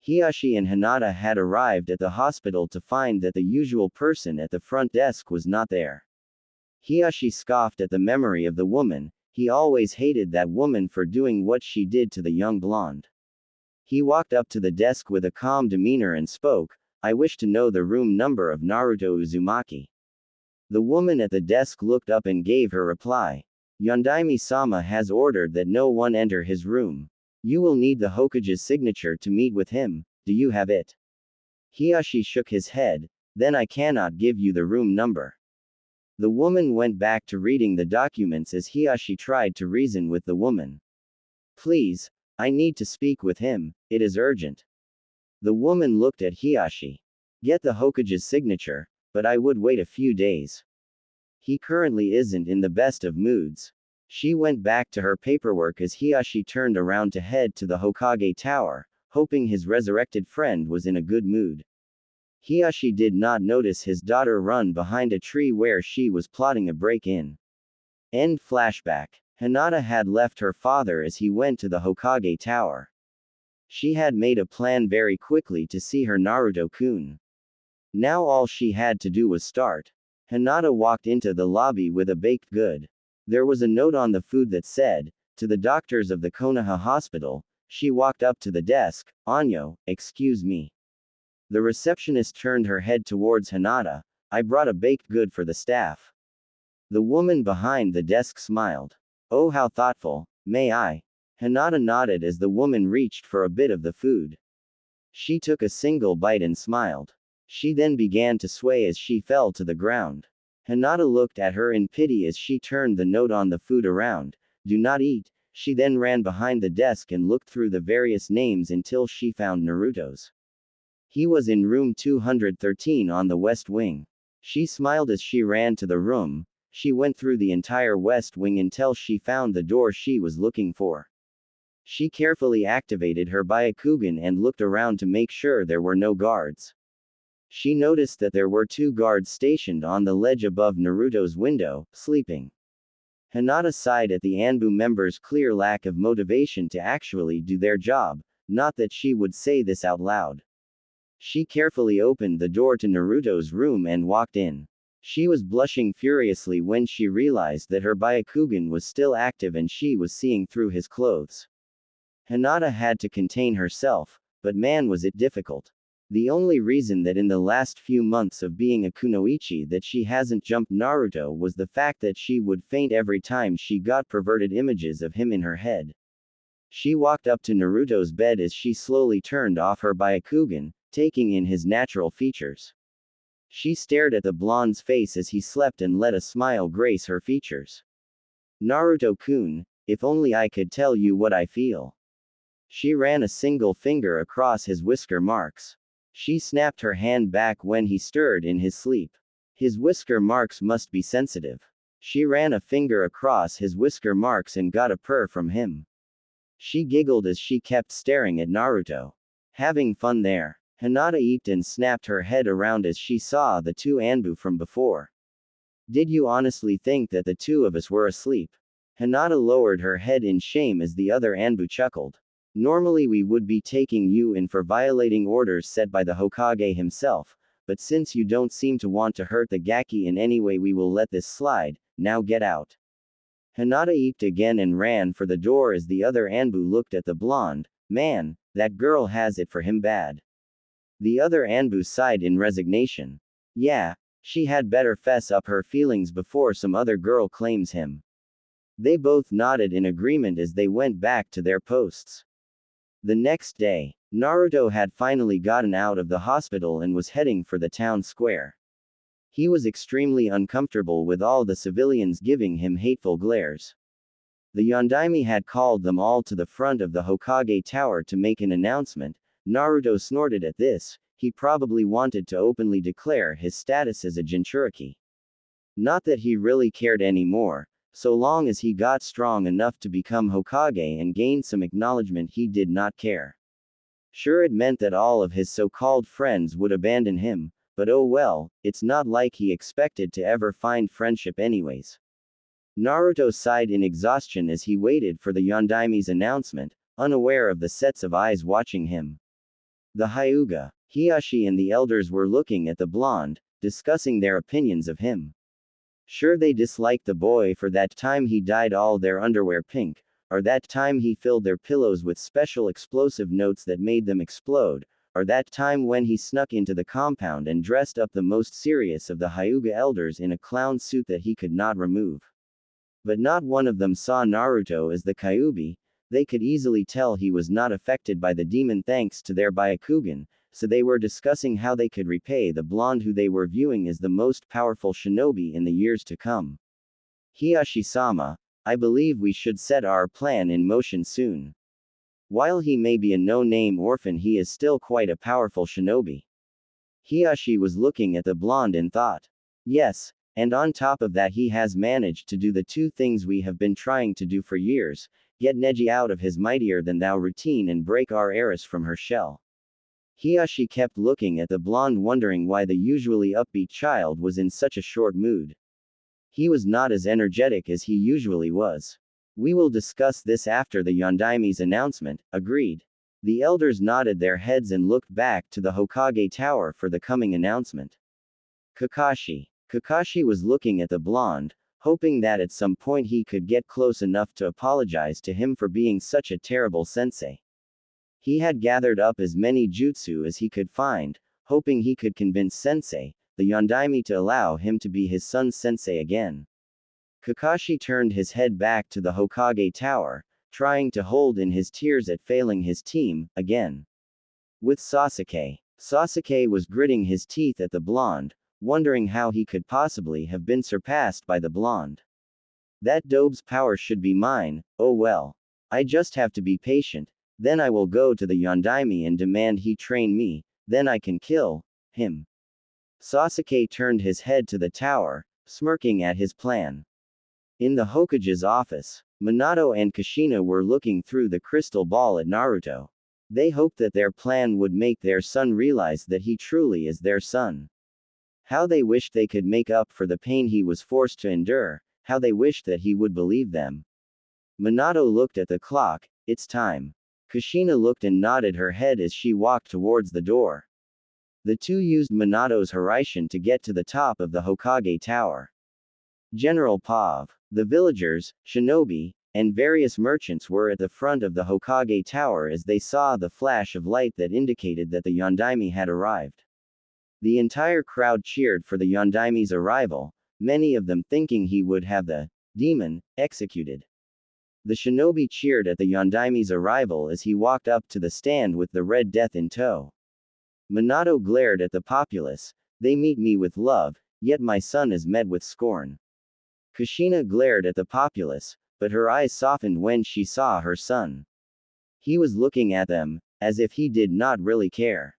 Hiyashi and Hinata had arrived at the hospital to find that the usual person at the front desk was not there. Hiyashi scoffed at the memory of the woman, he always hated that woman for doing what she did to the young blonde. He walked up to the desk with a calm demeanor and spoke, I wish to know the room number of Naruto Uzumaki. The woman at the desk looked up and gave her reply. Yondaime-sama has ordered that no one enter his room. You will need the Hokage's signature to meet with him, do you have it? Hiyashi shook his head, then I cannot give you the room number. The woman went back to reading the documents as Hiyashi tried to reason with the woman. Please, I need to speak with him, it is urgent. The woman looked at Hiyashi. Get the Hokage's signature, but I would wait a few days. He currently isn't in the best of moods. She went back to her paperwork as Hiyashi turned around to head to the Hokage Tower, hoping his resurrected friend was in a good mood. Hiyashi did not notice his daughter run behind a tree where she was plotting a break-in. End flashback. Hinata had left her father as he went to the Hokage Tower. She had made a plan very quickly to see her Naruto-kun. Now all she had to do was start. Hinata walked into the lobby with a baked good. There was a note on the food that said, to the doctors of the Konoha Hospital. She walked up to the desk, Anyo, excuse me. The receptionist turned her head towards Hinata, I brought a baked good for the staff. The woman behind the desk smiled. Oh how thoughtful, may I? Hinata nodded as the woman reached for a bit of the food. She took a single bite and smiled. She then began to sway as she fell to the ground. Hinata looked at her in pity as she turned the note on the food around, do not eat. She then ran behind the desk and looked through the various names until she found Naruto's. He was in room 213 on the west wing. She smiled as she ran to the room. She went through the entire west wing until she found the door she was looking for. She carefully activated her Byakugan and looked around to make sure there were no guards. She noticed that there were 2 guards stationed on the ledge above Naruto's window, sleeping. Hinata sighed at the Anbu members' clear lack of motivation to actually do their job, not that she would say this out loud. She carefully opened the door to Naruto's room and walked in. She was blushing furiously when she realized that her Byakugan was still active and she was seeing through his clothes. Hinata had to contain herself, but man was it difficult. The only reason that in the last few months of being a kunoichi that she hasn't jumped Naruto was the fact that she would faint every time she got perverted images of him in her head. She walked up to Naruto's bed as she slowly turned off her Byakugan, taking in his natural features. She stared at the blonde's face as he slept and let a smile grace her features. Naruto-kun, if only I could tell you what I feel. She ran a single finger across his whisker marks. She snapped her hand back when he stirred in his sleep. His whisker marks must be sensitive. She ran a finger across his whisker marks and got a purr from him. She giggled as she kept staring at Naruto. Having fun there. Hinata eeped and snapped her head around as she saw the two Anbu from before. Did you honestly think that the two of us were asleep? Hinata lowered her head in shame as the other Anbu chuckled. Normally we would be taking you in for violating orders set by the Hokage himself, but since you don't seem to want to hurt the Gaki in any way we will let this slide, now get out. Hinata eeped again and ran for the door as the other Anbu looked at the blonde. Man, that girl has it for him bad. The other Anbu sighed in resignation. Yeah, she had better fess up her feelings before some other girl claims him. They both nodded in agreement as they went back to their posts. The next day, Naruto had finally gotten out of the hospital and was heading for the town square. He was extremely uncomfortable with all the civilians giving him hateful glares. The Yondaime had called them all to the front of the Hokage Tower to make an announcement. Naruto snorted at this. He probably wanted to openly declare his status as a Jinchuriki. Not that he really cared anymore. So long as he got strong enough to become Hokage and gain some acknowledgement, he did not care. Sure, it meant that all of his so-called friends would abandon him, but oh well, it's not like he expected to ever find friendship anyways. Naruto sighed in exhaustion as he waited for the Yondaime's announcement, unaware of the sets of eyes watching him. The Hyuga, Hiashi and the elders were looking at the blonde, discussing their opinions of him. Sure, they disliked the boy for that time he dyed all their underwear pink, or that time he filled their pillows with special explosive notes that made them explode, or that time when he snuck into the compound and dressed up the most serious of the Hyuga elders in a clown suit that he could not remove. But not one of them saw Naruto as the Kyuubi. They could easily tell he was not affected by the demon thanks to their Byakugan, so they were discussing how they could repay the blonde who they were viewing as the most powerful shinobi in the years to come. Hiashi-sama, I believe we should set our plan in motion soon. While he may be a no-name orphan, he is still quite a powerful shinobi. Hiashi was looking at the blonde and thought. Yes, and on top of that he has managed to do the two things we have been trying to do for years, get Neji out of his mightier-than-thou routine and break our heiress from her shell. Hiashi kept looking at the blonde, wondering why the usually upbeat child was in such a short mood. He was not as energetic as he usually was. We will discuss this after the Yondaime's announcement, agreed. The elders nodded their heads and looked back to the Hokage Tower for the coming announcement. Kakashi was looking at the blonde, hoping that at some point he could get close enough to apologize to him for being such a terrible sensei. He had gathered up as many jutsu as he could find, hoping he could convince Sensei, the Yondaime, to allow him to be his son's sensei again. Kakashi turned his head back to the Hokage Tower, trying to hold in his tears at failing his team, again. With Sasuke was gritting his teeth at the blonde, wondering how he could possibly have been surpassed by the blonde. That dope's power should be mine, oh well. I just have to be patient. Then I will go to the Yondaime and demand he train me, then I can kill him. Sasuke turned his head to the tower, smirking at his plan. In the Hokage's office, Minato and Kushina were looking through the crystal ball at Naruto. They hoped that their plan would make their son realize that he truly is their son. How they wished they could make up for the pain he was forced to endure, how they wished that he would believe them. Minato looked at the clock. It's time. Kushina looked and nodded her head as she walked towards the door. The two used Minato's Hiraishin to get to the top of the Hokage Tower. General Pav, the villagers, shinobi, and various merchants were at the front of the Hokage Tower as they saw the flash of light that indicated that the Yondaime had arrived. The entire crowd cheered for the Yondaime's arrival, many of them thinking he would have the demon executed. The shinobi cheered at the Yondaime's arrival as he walked up to the stand with the Red Death in tow. Minato glared at the populace. They meet me with love, yet my son is met with scorn. Kushina glared at the populace, but her eyes softened when she saw her son. He was looking at them, as if he did not really care.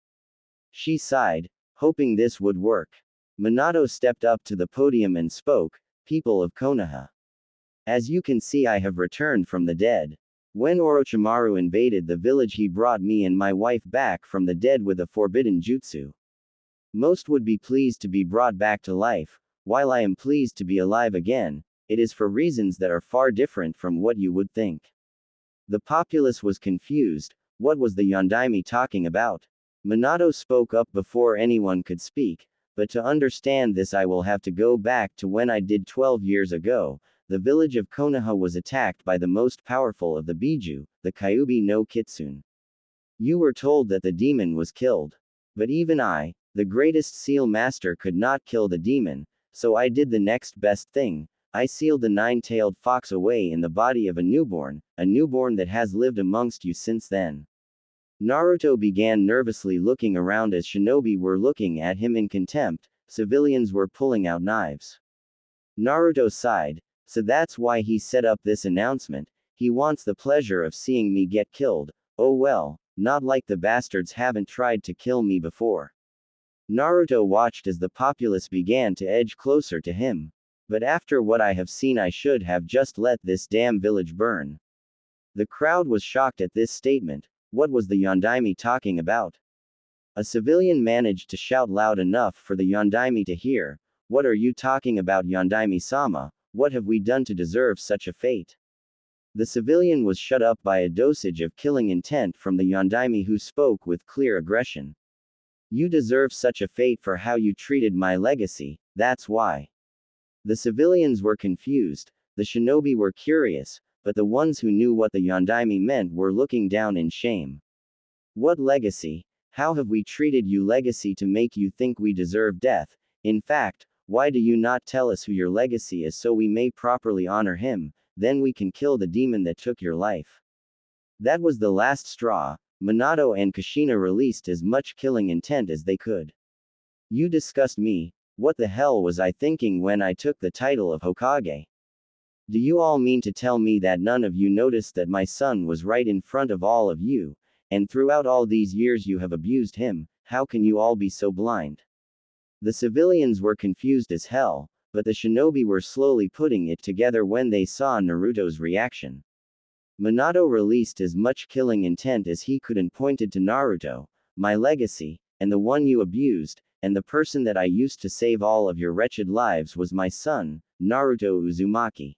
She sighed, hoping this would work. Minato stepped up to the podium and spoke, "People of Konoha. As you can see, I have returned from the dead. When Orochimaru invaded the village, he brought me and my wife back from the dead with a forbidden jutsu. Most would be pleased to be brought back to life, while I am pleased to be alive again. It is for reasons that are far different from what you would think." The populace was confused. What was the Yondaime talking about? Minato spoke up before anyone could speak, but to understand this I will have to go back to when I did 12 years ago. The village of Konoha was attacked by the most powerful of the Biju, the Kyuubi no Kitsune. You were told that the demon was killed. But even I, the greatest seal master, could not kill the demon, so I did the next best thing. I sealed the nine-tailed fox away in the body of a newborn that has lived amongst you since then. Naruto began nervously looking around as shinobi were looking at him in contempt. Civilians were pulling out knives. Naruto sighed. So that's why he set up this announcement. He wants the pleasure of seeing me get killed. Oh well, not like the bastards haven't tried to kill me before. Naruto watched as the populace began to edge closer to him. But after what I have seen, I should have just let this damn village burn. The crowd was shocked at this statement. What was the Yondaime talking about? A civilian managed to shout loud enough for the Yondaime to hear. What are you talking about, Yondaime-sama? What have we done to deserve such a fate? The civilian was shut up by a dosage of killing intent from the Yondaime, who spoke with clear aggression. You deserve such a fate for how you treated my legacy, that's why. The civilians were confused, the shinobi were curious, but the ones who knew what the Yondaime meant were looking down in shame. What legacy? How have we treated you legacy to make you think we deserve death? In fact, why do you not tell us who your legacy is so we may properly honor him, then we can kill the demon that took your life? That was the last straw. Minato and Kushina released as much killing intent as they could. You disgust me. What the hell was I thinking when I took the title of Hokage? Do you all mean to tell me that none of you noticed that my son was right in front of all of you, and throughout all these years you have abused him? How can you all be so blind? The civilians were confused as hell, but the shinobi were slowly putting it together when they saw Naruto's reaction. Minato released as much killing intent as he could and pointed to Naruto. My legacy, and the one you abused, and the person that I used to save all of your wretched lives was my son, Naruto Uzumaki.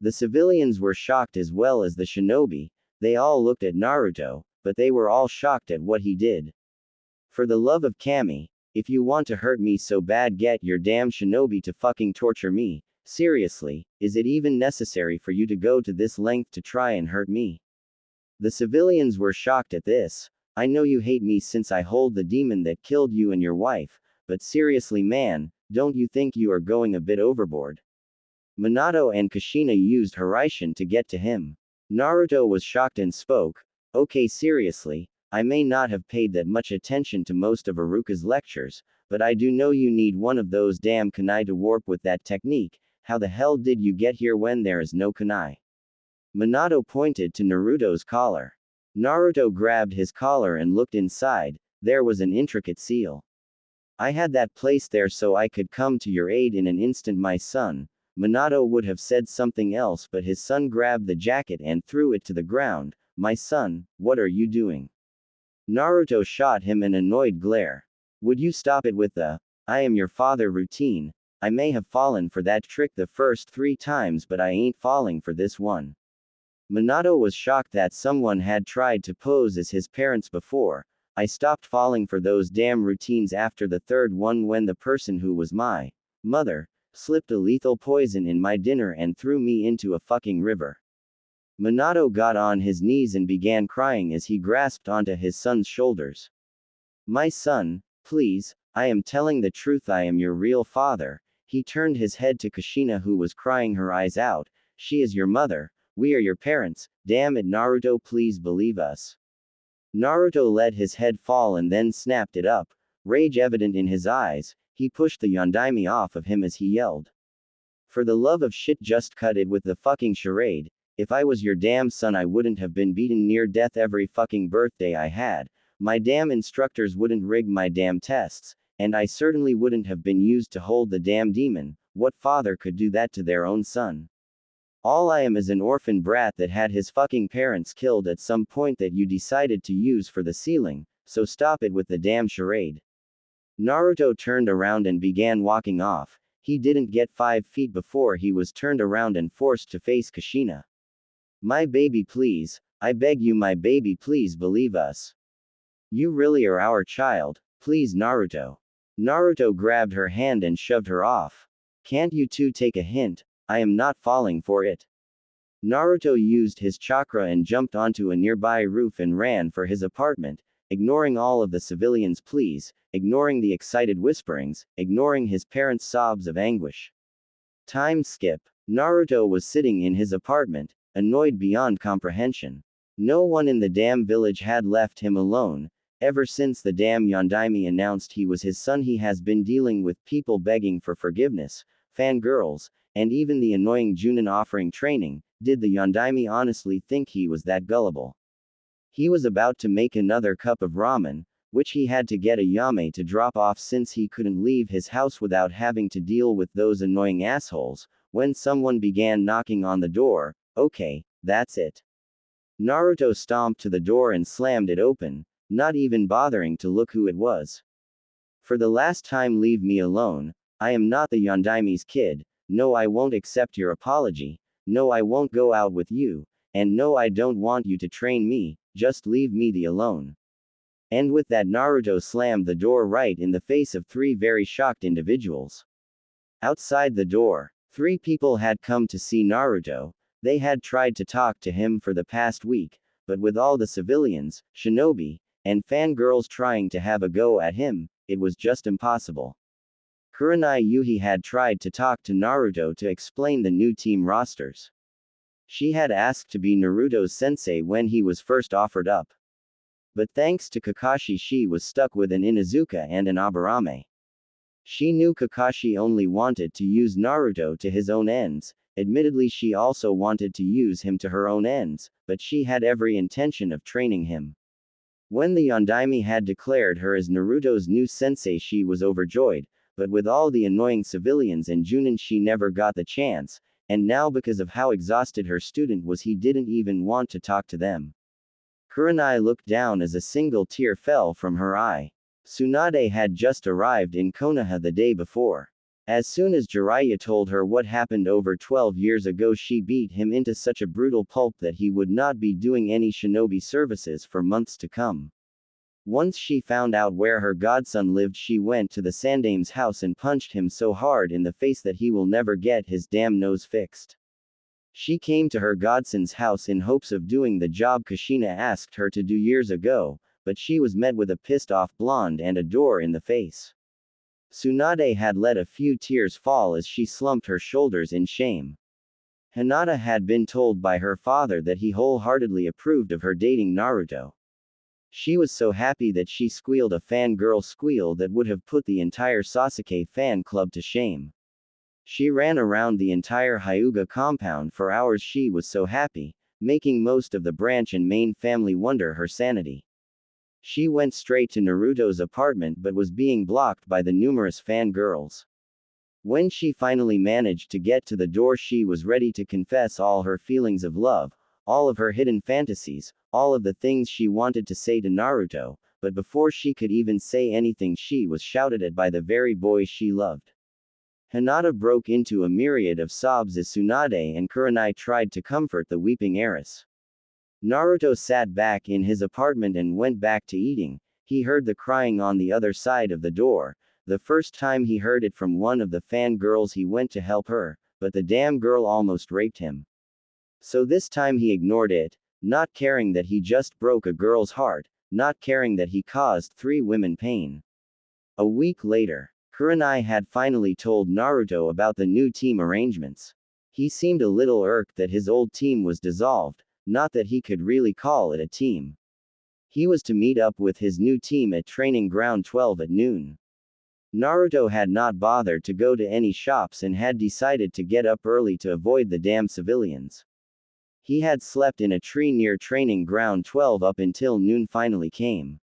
The civilians were shocked as well as the shinobi. They all looked at Naruto, but they were all shocked at what he did. For the love of Kami, if you want to hurt me so bad, get your damn shinobi to fucking torture me. Seriously, is it even necessary for you to go to this length to try and hurt me? The civilians were shocked at this. I know you hate me since I hold the demon that killed you and your wife, but seriously man, don't you think you are going a bit overboard? Minato and Kushina used Hiraishin to get to him. Naruto was shocked and spoke. Okay, seriously, I may not have paid that much attention to most of Iruka's lectures, but I do know you need one of those damn kunai to warp with that technique. How the hell did you get here when there is no kunai? Minato pointed to Naruto's collar. Naruto grabbed his collar and looked inside. There was an intricate seal. I had that placed there so I could come to your aid in an instant, my son. Minato would have said something else, but his son grabbed the jacket and threw it to the ground. My son, what are you doing? Naruto shot him an annoyed glare. Would you stop it with the, I am your father routine? I may have fallen for that trick the first 3 times, but I ain't falling for this one. Minato was shocked that someone had tried to pose as his parents before. I stopped falling for those damn routines after the 3rd one when the person who was my mother slipped a lethal poison in my dinner and threw me into a fucking river. Minato got on his knees and began crying as he grasped onto his son's shoulders. My son, please, I am telling the truth, I am your real father. He turned his head to Kushina, who was crying her eyes out. She is your mother, we are your parents, damn it Naruto, please believe us. Naruto let his head fall and then snapped it up, rage evident in his eyes. He pushed the Yondaime off of him as he yelled. For the love of shit, just cut it with the fucking charade. If I was your damn son, I wouldn't have been beaten near death every fucking birthday I had. My damn instructors wouldn't rig my damn tests, and I certainly wouldn't have been used to hold the damn demon. What father could do that to their own son? All I am is an orphan brat that had his fucking parents killed at some point that you decided to use for the ceiling, so stop it with the damn charade. Naruto turned around and began walking off. He didn't get 5 feet before he was turned around and forced to face Kushina. My baby, please, I beg you, my baby, please believe us. You really are our child, please Naruto. Naruto grabbed her hand and shoved her off. Can't you two take a hint? I am not falling for it. Naruto used his chakra and jumped onto a nearby roof and ran for his apartment, ignoring all of the civilians' pleas, ignoring the excited whisperings, ignoring his parents' sobs of anguish. Time skip. Naruto was sitting in his apartment, annoyed beyond comprehension. No one in the damn village had left him alone. Ever since the damn Yondaime announced he was his son, he has been dealing with people begging for forgiveness, fangirls, and even the annoying Chunin offering training. Did the Yondaime honestly think he was that gullible? He was about to make another cup of ramen, which he had to get a Yame to drop off since he couldn't leave his house without having to deal with those annoying assholes, when someone began knocking on the door. Okay, that's it. Naruto stomped to the door and slammed it open, not even bothering to look who it was. For the last time, leave me alone. I am not the Yondaime's kid. No, I won't accept your apology. No, I won't go out with you. And no, I don't want you to train me. Just leave me the alone. And with that, Naruto slammed the door right in the face of 3 very shocked individuals. Outside the door, 3 people had come to see Naruto. They had tried to talk to him for the past week, but with all the civilians, shinobi, and fangirls trying to have a go at him, it was just impossible. Kurenai Yuhi had tried to talk to Naruto to explain the new team rosters. She had asked to be Naruto's sensei when he was first offered up. But thanks to Kakashi, she was stuck with an Inuzuka and an Aburame. She knew Kakashi only wanted to use Naruto to his own ends. Admittedly, she also wanted to use him to her own ends, but she had every intention of training him. When the Yondaime had declared her as Naruto's new sensei, she was overjoyed, but with all the annoying civilians and Chunin, she never got the chance, and now because of how exhausted her student was, he didn't even want to talk to them. Kurenai looked down as a single tear fell from her eye. Tsunade had just arrived in Konoha the day before. As soon as Jiraiya told her what happened over 12 years ago, she beat him into such a brutal pulp that he would not be doing any shinobi services for months to come. Once she found out where her godson lived, she went to the Sandame's house and punched him so hard in the face that he will never get his damn nose fixed. She came to her godson's house in hopes of doing the job Kushina asked her to do years ago, but she was met with a pissed-off blonde and a door in the face. Tsunade had let a few tears fall as she slumped her shoulders in shame. Hinata had been told by her father that he wholeheartedly approved of her dating Naruto. She was so happy that she squealed a fangirl squeal that would have put the entire Sasuke fan club to shame. She ran around the entire Hyuga compound for hours. She was so happy, making most of the branch and main family wonder her sanity. She went straight to Naruto's apartment but was being blocked by the numerous fangirls. When she finally managed to get to the door, she was ready to confess all her feelings of love, all of her hidden fantasies, all of the things she wanted to say to Naruto, but before she could even say anything, she was shouted at by the very boy she loved. Hinata broke into a myriad of sobs as Tsunade and Kurenai tried to comfort the weeping heiress. Naruto sat back in his apartment and went back to eating. He heard the crying on the other side of the door. The first time he heard it from one of the fangirls, he went to help her, but the damn girl almost raped him. So this time he ignored it, not caring that he just broke a girl's heart, not caring that he caused 3 women pain. A week later, Kurenai had finally told Naruto about the new team arrangements. He seemed a little irked that his old team was dissolved, not that he could really call it a team. He was to meet up with his new team at Training Ground 12 at noon. Naruto had not bothered to go to any shops and had decided to get up early to avoid the damn civilians. He had slept in a tree near Training Ground 12 up until noon finally came.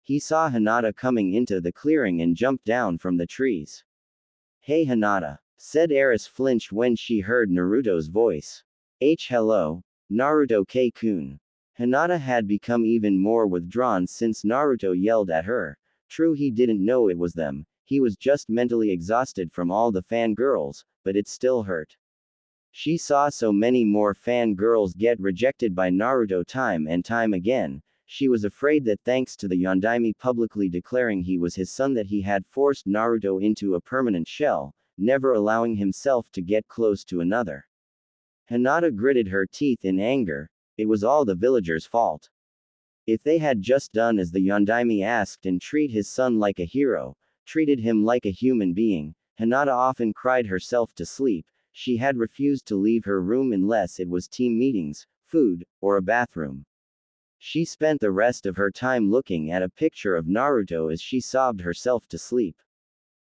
He saw Hinata coming into the clearing and jumped down from the trees. "Hey Hinata," said Eris, flinched when she heard Naruto's voice. Hello, Naruto K-kun." Hinata had become even more withdrawn since Naruto yelled at her. True, he didn't know it was them, he was just mentally exhausted from all the fangirls, but it still hurt. She saw so many more fangirls get rejected by Naruto time and time again. She was afraid that thanks to the Yondaime publicly declaring he was his son that he had forced Naruto into a permanent shell, never allowing himself to get close to another. Hinata gritted her teeth in anger. It was all the villagers' fault. If they had just done as the Yondaime asked and treat his son like a hero, treated him like a human being, Hinata often cried herself to sleep. She had refused to leave her room unless it was team meetings, food, or a bathroom. She spent the rest of her time looking at a picture of Naruto as she sobbed herself to sleep.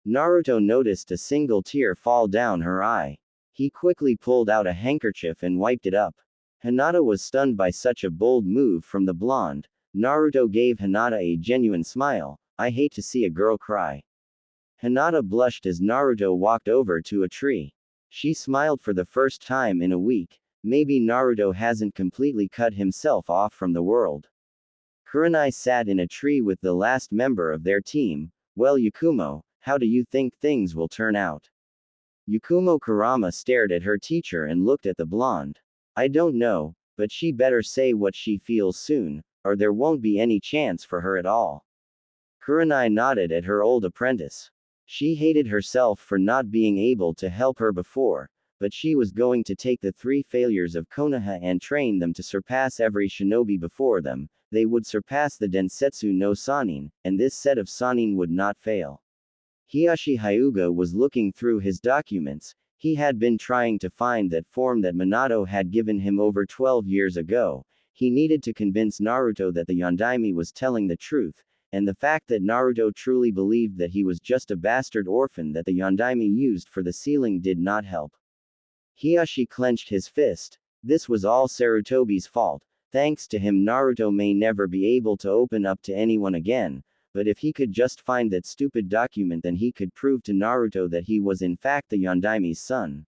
Naruto noticed a single tear fall down her eye. He quickly pulled out a handkerchief and wiped it up. Hinata was stunned by such a bold move from the blonde. Naruto gave Hinata a genuine smile. "I hate to see a girl cry." Hinata blushed as Naruto walked over to a tree. She smiled for the first time in a week. Maybe Naruto hasn't completely cut himself off from the world. Kurenai sat in a tree with the last member of their team. "Well, Yakumo, how do you think things will turn out?" Yakumo Kurama stared at her teacher and looked at the blonde. "I don't know, but she better say what she feels soon, or there won't be any chance for her at all." Kurenai nodded at her old apprentice. She hated herself for not being able to help her before, but she was going to take the 3 failures of Konoha and train them to surpass every shinobi before them. They would surpass the Densetsu no Sannin, and this set of Sannin would not fail. Hiyashi Hyuga was looking through his documents. He had been trying to find that form that Minato had given him over 12 years ago. He needed to convince Naruto that the Yondaime was telling the truth, and the fact that Naruto truly believed that he was just a bastard orphan that the Yondaime used for the sealing did not help. Hiyashi clenched his fist. This was all Sarutobi's fault. Thanks to him, Naruto may never be able to open up to anyone again. But if he could just find that stupid document, then he could prove to Naruto that he was in fact the Yondaime's son.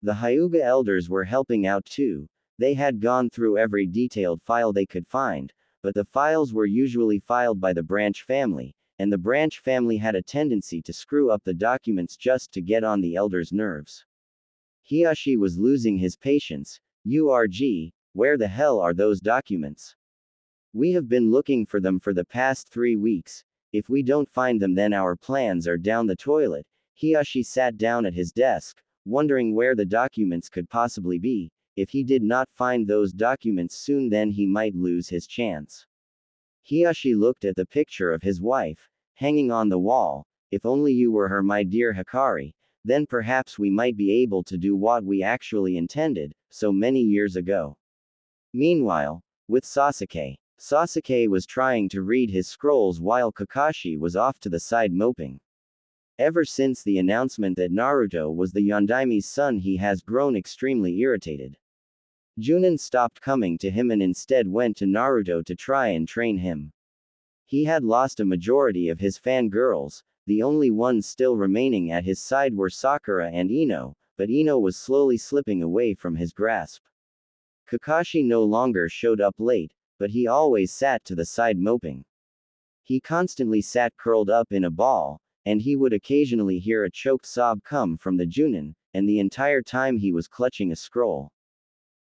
The Hyuga elders were helping out too. They had gone through every detailed file they could find, but the files were usually filed by the branch family, and the branch family had a tendency to screw up the documents just to get on the elders' nerves. Hiyashi was losing his patience. "URG, where the hell are those documents? We have been looking for them for the past 3 weeks. If we don't find them, then our plans are down the toilet." Hiyashi sat down at his desk, wondering where the documents could possibly be. If he did not find those documents soon, then he might lose his chance. Hiyashi looked at the picture of his wife, hanging on the wall. "If only you were her, my dear Hikari, then perhaps we might be able to do what we actually intended, so many years ago." Meanwhile, with Sasuke. Sasuke was trying to read his scrolls while Kakashi was off to the side moping. Ever since the announcement that Naruto was the Yondaime's son, he has grown extremely irritated. Chunin stopped coming to him and instead went to Naruto to try and train him. He had lost a majority of his fangirls. The only ones still remaining at his side were Sakura and Ino, but Ino was slowly slipping away from his grasp. Kakashi no longer showed up late, but he always sat to the side moping. He constantly sat curled up in a ball, and he would occasionally hear a choked sob come from the Chunin, and the entire time he was clutching a scroll.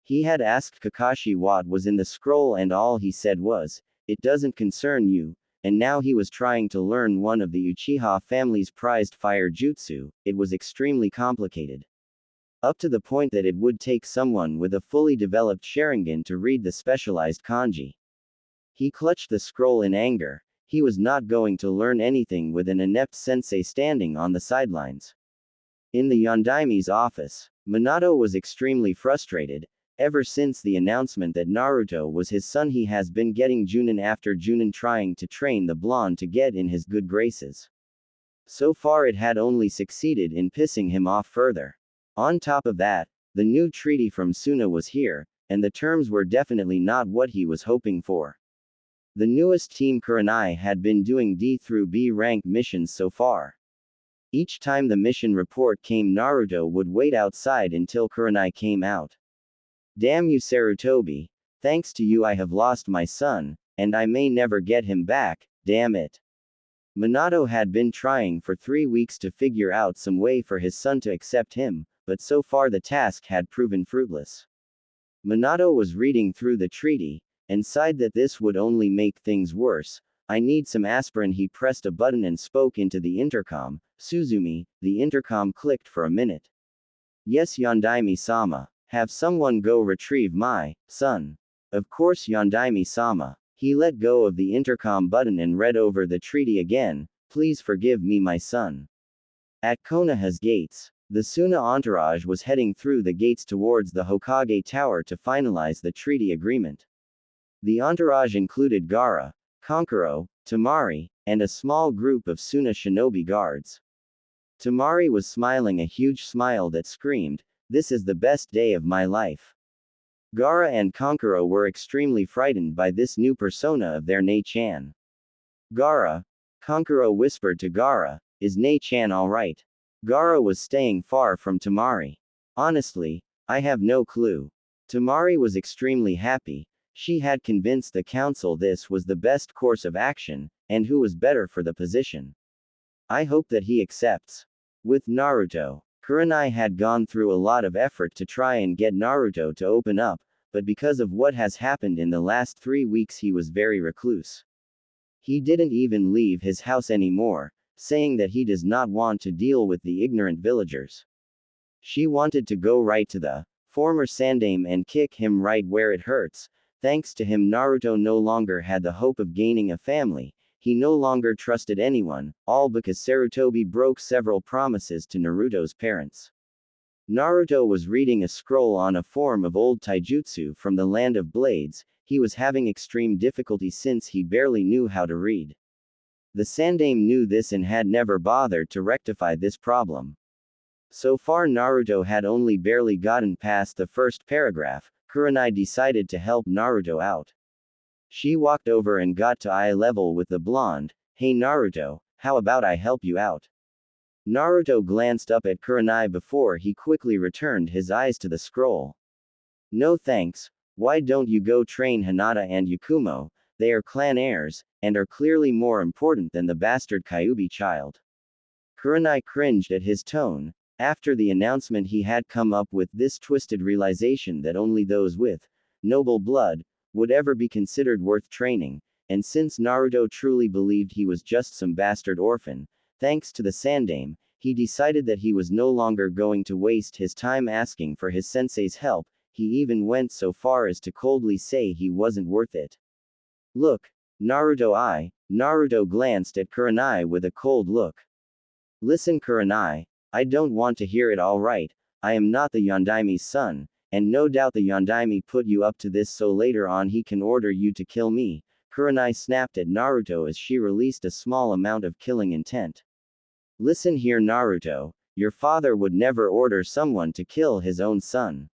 He had asked Kakashi what was in the scroll, and all he said was, "It doesn't concern you," and now he was trying to learn one of the Uchiha family's prized fire jutsu. It was extremely complicated. Up to the point that it would take someone with a fully developed Sharingan to read the specialized kanji. He clutched the scroll in anger. He was not going to learn anything with an inept sensei standing on the sidelines. In the Yondaime's office, Minato was extremely frustrated. Ever since the announcement that Naruto was his son, he has been getting Chunin after Chunin, trying to train the blonde to get in his good graces. So far it had only succeeded in pissing him off further. On top of that, the new treaty from Suna was here, and the terms were definitely not what he was hoping for. The newest team Kurenai had been doing D through B rank missions so far. Each time the mission report came, Naruto would wait outside until Kurenai came out. Damn you, Sarutobi. Thanks to you I have lost my son, and I may never get him back, damn it. Minato had been trying for 3 weeks to figure out some way for his son to accept him, but so far the task had proven fruitless. Minato was reading through the treaty, and sighed that this would only make things worse. I need some aspirin. He pressed a button and spoke into the intercom. Suzumi, the intercom clicked for a minute. Yes, Yondaime-sama. Have someone go retrieve my son. Of course, Yondaime-sama. He let go of the intercom button and read over the treaty again. Please forgive me, my son. At Konoha's gates, the Suna entourage was heading through the gates towards the Hokage Tower to finalize the treaty agreement. The entourage included Gaara, Kankuro, Temari, and a small group of Suna shinobi guards. Temari was smiling a huge smile that screamed, "This is the best day of my life." Gaara and Kankuro were extremely frightened by this new persona of their Nei-chan. Gaara, Kankuro whispered to Gaara, "Is Nei-chan alright?" Gaara was staying far from Temari. "Honestly, I have no clue." Temari was extremely happy. She had convinced the council this was the best course of action, and who was better for the position. I hope that he accepts. With Naruto, Kurenai had gone through a lot of effort to try and get Naruto to open up, but because of what has happened in the last 3 weeks he was very recluse. He didn't even leave his house anymore, saying that he does not want to deal with the ignorant villagers. She wanted to go right to the former Sandaime and kick him right where it hurts. Thanks to him, Naruto no longer had the hope of gaining a family. He no longer trusted anyone, all because Sarutobi broke several promises to Naruto's parents. Naruto was reading a scroll on a form of old taijutsu from the Land of Blades. He was having extreme difficulty since he barely knew how to read. The Sandaime knew this and had never bothered to rectify this problem. So far Naruto had only barely gotten past the first paragraph. Kurenai decided to help Naruto out. She walked over and got to eye level with the blonde. "Hey Naruto, how about I help you out?" Naruto glanced up at Kurenai before he quickly returned his eyes to the scroll. "No thanks, why don't you go train Hinata and Yakumo? They are clan heirs, and are clearly more important than the bastard Kyuubi child." Kurenai cringed at his tone. After the announcement he had come up with this twisted realization that only those with noble blood would ever be considered worth training, and since Naruto truly believed he was just some bastard orphan, thanks to the Sandaime, he decided that he was no longer going to waste his time asking for his sensei's help. He even went so far as to coldly say he wasn't worth it. "Look, Naruto." Naruto glanced at Kurenai with a cold look. "Listen Kurenai, I don't want to hear it. All right, I am not the Yondaime's son, and no doubt the Yondaime put you up to this so later on he can order you to kill me." Kurenai snapped at Naruto as she released a small amount of killing intent. "Listen here Naruto, your father would never order someone to kill his own son."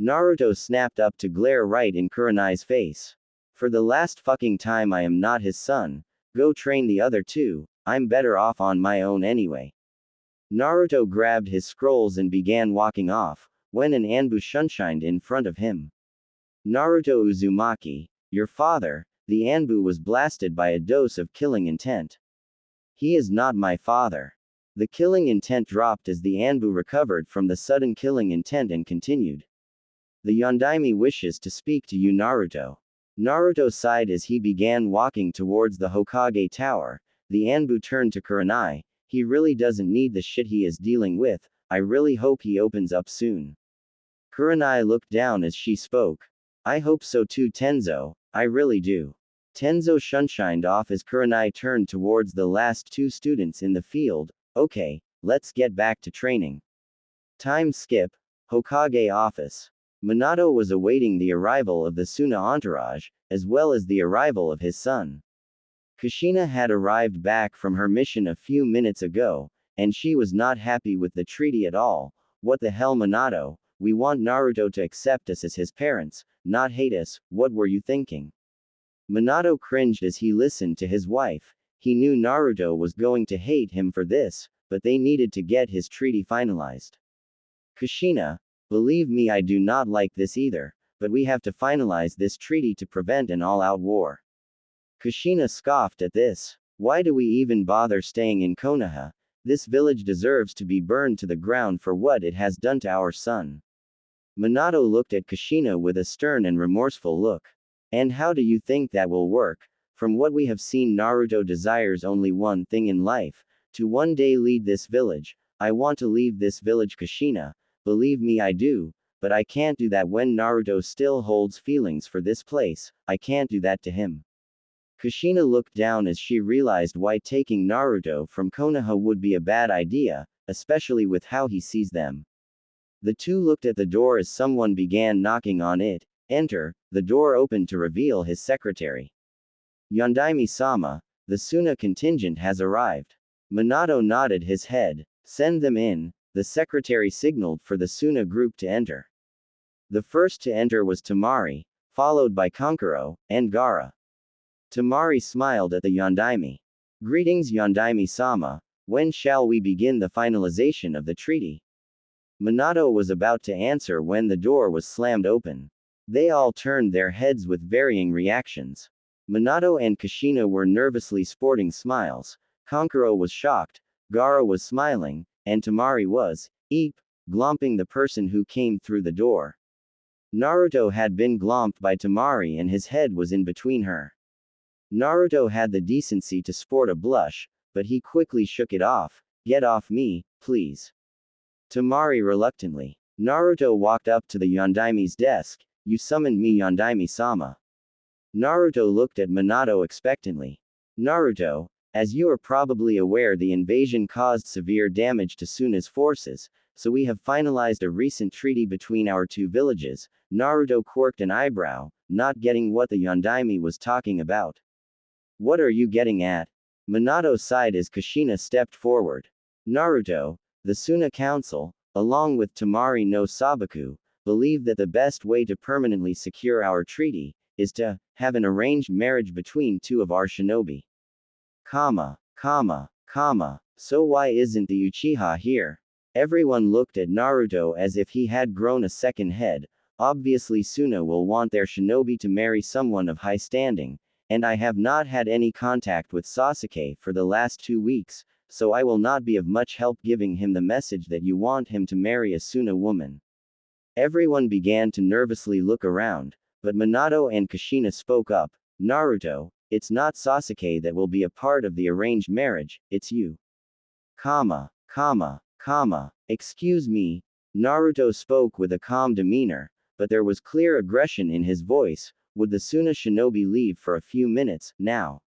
Naruto snapped up to glare right in Kurenai's face. "For the last fucking time, I am not his son. Go train the other two, I'm better off on my own anyway." Naruto grabbed his scrolls and began walking off, when an Anbu shunshined in front of him. "Naruto Uzumaki, your father." The Anbu was blasted by a dose of killing intent. "He is not my father." The killing intent dropped as the Anbu recovered from the sudden killing intent and continued. "The Yondaime wishes to speak to you Naruto." Naruto sighed as he began walking towards the Hokage Tower. The Anbu turned to Kurenai. "He really doesn't need the shit he is dealing with. I really hope he opens up soon. Kurenai looked down as she spoke. I hope so too, Tenzo, I really do. Tenzo shunshined off as Kurenai turned towards the last two students in the field. Okay, let's get back to training. Time skip. Hokage office. Minato was awaiting the arrival of the Suna entourage, as well as the arrival of his son. Kushina had arrived back from her mission a few minutes ago, and she was not happy with the treaty at all. What the hell, Minato? We want Naruto to accept us as his parents, not hate us. What were you thinking? Minato cringed as he listened to his wife. He knew Naruto was going to hate him for this, but they needed to get his treaty finalized. Kushina, believe me, I do not like this either, but we have to finalize this treaty to prevent an all-out war. Kushina scoffed at this. Why do we even bother staying in Konoha? This village deserves to be burned to the ground for what it has done to our son. Minato looked at Kushina with a stern and remorseful look. And how do you think that will work? From what we have seen, Naruto desires only one thing in life, to one day lead this village. I want to leave this village, Kushina. Believe me, I do, but I can't do that when Naruto still holds feelings for this place. I can't do that to him. Kushina looked down as she realized why taking Naruto from Konoha would be a bad idea, especially with how he sees them. The two looked at the door as someone began knocking on it. Enter. The door opened to reveal his secretary. Yondaime-sama, the Suna contingent has arrived. Minato nodded his head. Send them in. The secretary signaled for the Suna group to enter. The first to enter was Temari, followed by Kankuro, and Gaara. Temari smiled at the Yondaime. Greetings, Yondaime-sama. When shall we begin the finalization of the treaty? Minato was about to answer when the door was slammed open. They all turned their heads with varying reactions. Minato and Kushina were nervously sporting smiles. Kankuro was shocked, Gaara was smiling, and Temari was, glomping the person who came through the door. Naruto had been glomped by Temari and his head was in between her. Naruto had the decency to sport a blush, but he quickly shook it off. Get off me, please. Temari reluctantly. Naruto walked up to the Yondaime's desk. You summoned me, Yondaime-sama. Naruto looked at Minato expectantly. Naruto, as you are probably aware, the invasion caused severe damage to Suna's forces, so we have finalized a recent treaty between our two villages. Naruto quirked an eyebrow, not getting what the Yondaime was talking about. What are you getting at? Minato sighed as Kushina stepped forward. Naruto, the Suna Council, along with Temari no Sabaku, believe that the best way to permanently secure our treaty is to have an arranged marriage between two of our shinobi. So why isn't the Uchiha here? Everyone looked at Naruto as if he had grown a second head. Obviously Suna will want their shinobi to marry someone of high standing, and I have not had any contact with Sasuke for the last 2 weeks, so I will not be of much help giving him the message that you want him to marry a Suna woman. Everyone began to nervously look around, but Minato and Kushina spoke up. Naruto, it's not Sasuke that will be a part of the arranged marriage, it's you. Excuse me. Naruto spoke with a calm demeanor, but there was clear aggression in his voice. Would the Suna shinobi leave for a few minutes, now?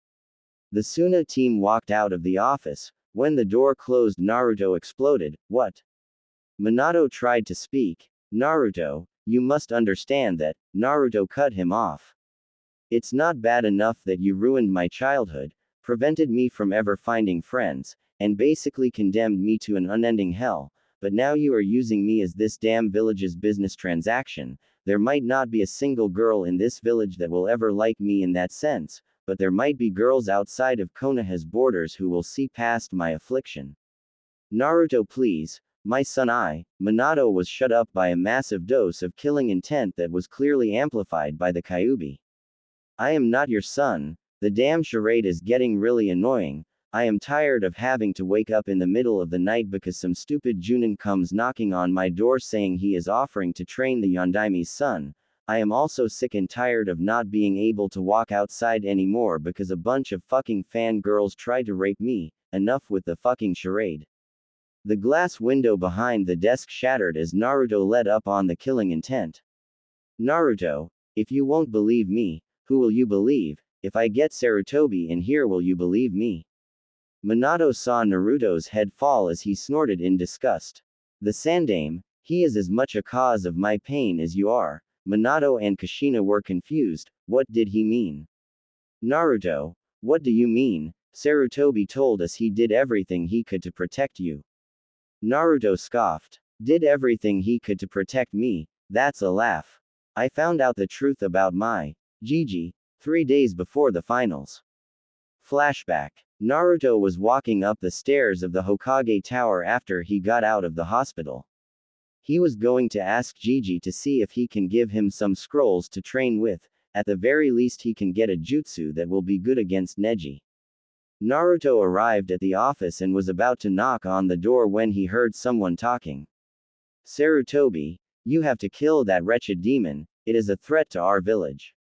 The Suna team walked out of the office. When the door closed, Naruto exploded. What? Minato tried to speak. Naruto, you must understand that. Naruto cut him off. It's not bad enough that you ruined my childhood, prevented me from ever finding friends, and basically condemned me to an unending hell, but now you are using me as this damn village's business transaction. There might not be a single girl in this village that will ever like me in that sense, but there might be girls outside of Konoha's borders who will see past my affliction. Naruto, please. My son Minato was shut up by a massive dose of killing intent that was clearly amplified by the Kyuubi. I am not your son. The damn charade is getting really annoying. I am tired of having to wake up in the middle of the night because some stupid Chunin comes knocking on my door saying he is offering to train the Yondaime's son. I am also sick and tired of not being able to walk outside anymore because a bunch of fucking fangirls tried to rape me. Enough with the fucking charade. The glass window behind the desk shattered as Naruto let up on the killing intent. Naruto, if you won't believe me, who will you believe? If I get Sarutobi in here, will you believe me? Minato saw Naruto's head fall as he snorted in disgust. The Sandaime, he is as much a cause of my pain as you are. Minato and Kushina were confused. What did he mean? Naruto, what do you mean? Sarutobi told us he did everything he could to protect you. Naruto scoffed. Did everything he could to protect me? That's a laugh. I found out the truth about my Gigi 3 days before the finals. Flashback. Naruto was walking up the stairs of the Hokage Tower after he got out of the hospital. He was going to ask Gigi to see if he can give him some scrolls to train with. At the very least he can get a jutsu that will be good against Neji. Naruto arrived at the office and was about to knock on the door when he heard someone talking. Sarutobi, you have to kill that wretched demon, it is a threat to our village.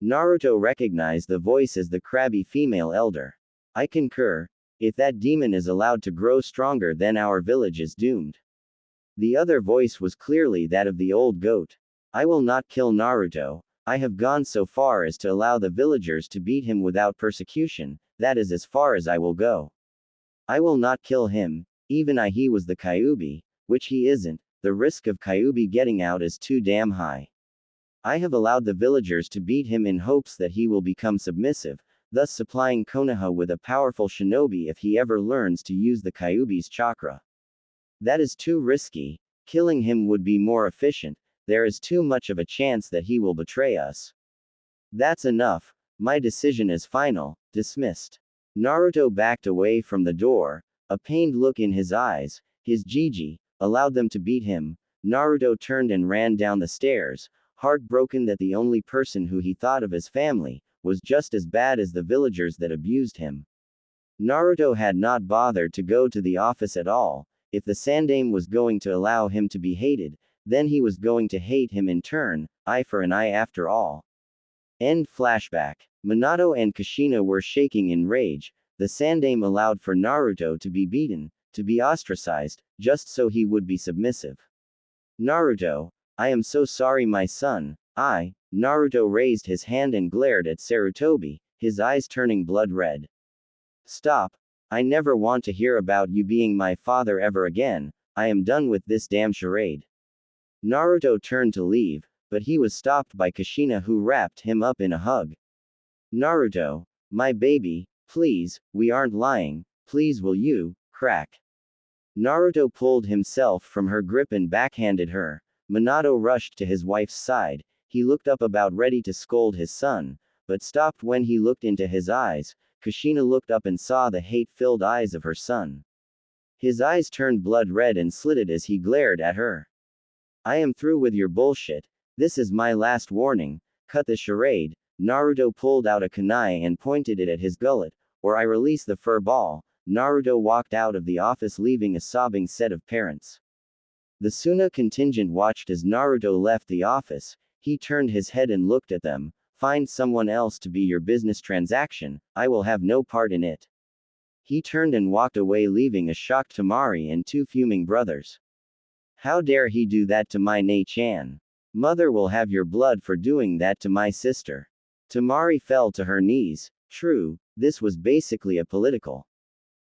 Naruto recognized the voice as the crabby female elder. I concur. If that demon is allowed to grow stronger, then our village is doomed. The other voice was clearly that of the old goat. I will not kill Naruto. I have gone so far as to allow the villagers to beat him without persecution, that is as far as I will go. I will not kill him, even he was the Kyuubi, which he isn't, the risk of Kyuubi getting out is too damn high. I have allowed the villagers to beat him in hopes that he will become submissive, thus supplying Konoha with a powerful shinobi if he ever learns to use the Kyuubi's chakra. That is too risky. Killing him would be more efficient. There is too much of a chance that he will betray us. That's enough. My decision is final. Dismissed. Naruto backed away from the door, a pained look in his eyes. His Gigi allowed them to beat him. Naruto turned and ran down the stairs, heartbroken that the only person who he thought of as family was just as bad as the villagers that abused him. Naruto had not bothered to go to the office at all. If the Sandaime was going to allow him to be hated, then he was going to hate him in turn, eye for an eye after all. End flashback. Minato and Kushina were shaking in rage. The Sandaime allowed for Naruto to be beaten, to be ostracized, just so he would be submissive. Naruto, I am so sorry, my son. Naruto raised his hand and glared at Sarutobi, his eyes turning blood red. Stop. I never want to hear about you being my father ever again. I am done with this damn charade. Naruto turned to leave, but he was stopped by Kushina, who wrapped him up in a hug. Naruto, my baby, please, we aren't lying, please will you, crack. Naruto pulled himself from her grip and backhanded her. Minato rushed to his wife's side. He looked up about ready to scold his son, but stopped when he looked into his eyes. Kushina looked up and saw the hate-filled eyes of her son. His eyes turned blood red and slitted as he glared at her. I am through with your bullshit. This is my last warning. Cut the charade. Naruto pulled out a kunai and pointed it at his gullet, or I release the fur ball. Naruto walked out of the office, leaving a sobbing set of parents. The Suna contingent watched as Naruto left the office. He turned his head and looked at them. Find someone else to be your business transaction. I will have no part in it. He turned and walked away, leaving a shocked Tamari and 2 fuming brothers. How dare he do that to my Nei-chan? Mother will have your blood for doing that to my sister. Tamari fell to her knees. True, this was basically a political